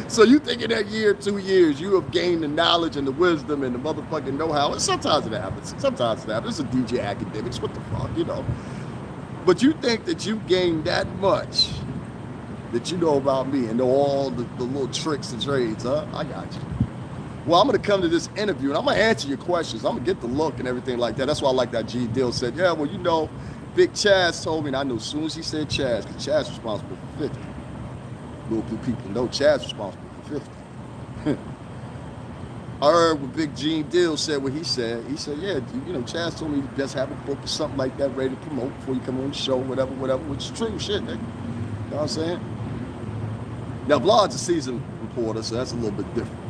So you think in that year, 2 years, you have gained the knowledge and the wisdom and the motherfucking know-how. And sometimes it happens. Sometimes it happens. It's a DJ academics. What the fuck, you know? But you think that you gained that much that you know about me and know all the little tricks and trades, huh? I got you. Well, I'm going to come to this interview, and I'm going to answer your questions. I'm going to get the look and everything like that. That's why I like that G. Dill said, yeah, well, you know, Big Chaz told me, and I knew as soon as he said Chaz, because Chaz responsible for 50. Little people know Chaz responsible for 50. I heard what Big Gene Dill said what he said. He said, yeah, you know, Chaz told me you just have a book or something like that ready to promote before you come on the show, whatever, which is true shit, nigga. You know what I'm saying? Now, Vlog's a seasoned reporter, so that's a little bit different.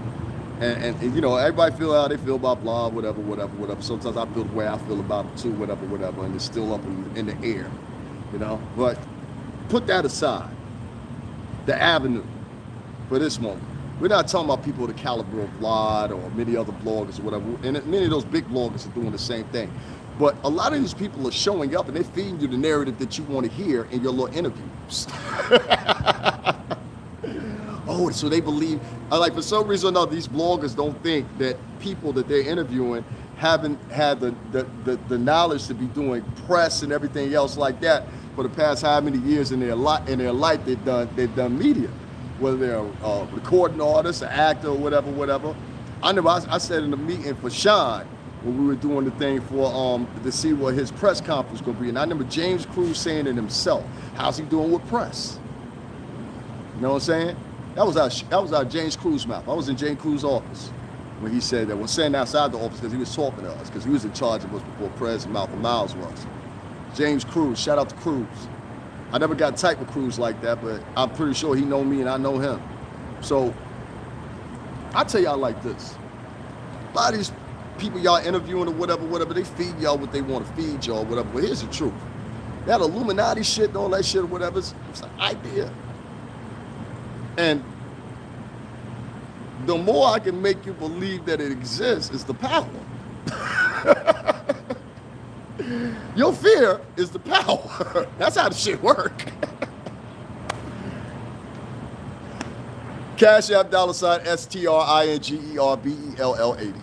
And you know, everybody feel how they feel about Vlog, whatever. Sometimes I feel the way I feel about it too, whatever, and it's still up in the air, you know? But put that aside, the avenue for this moment. We're not talking about people of the caliber of Vlad or many other bloggers or whatever, and many of those big bloggers are doing the same thing. But a lot of these people are showing up and they're feeding you the narrative that you want to hear in your little interviews. Oh, so they believe, like for some reason or another, these bloggers don't think that people that they're interviewing haven't had the knowledge to be doing press and everything else like that for the past how many years in their life they've done media, whether they're a recording artist, an actor, or whatever. I said in the meeting for Sean when we were doing the thing for to see what his press conference was going to be, and I remember James Cruz saying it himself, how's he doing with press? You know what I'm saying? That was our James Cruz mouth. I was in James Cruz's office when he said that. We're standing outside the office because he was talking to us, because he was in charge of us before President Malcolm Miles was. James Cruz, shout out to Cruz. I never got tight with Cruz like that, but I'm pretty sure he know me and I know him. So I tell y'all like this. A lot of these people y'all interviewing or whatever, they feed y'all what they want to feed y'all, whatever. But here's the truth. That Illuminati shit and all that shit or whatever, it's an idea. And the more I can make you believe that it exists is the power. Your fear is the power. That's how the shit work. Cash App $ STRINGERBELL80.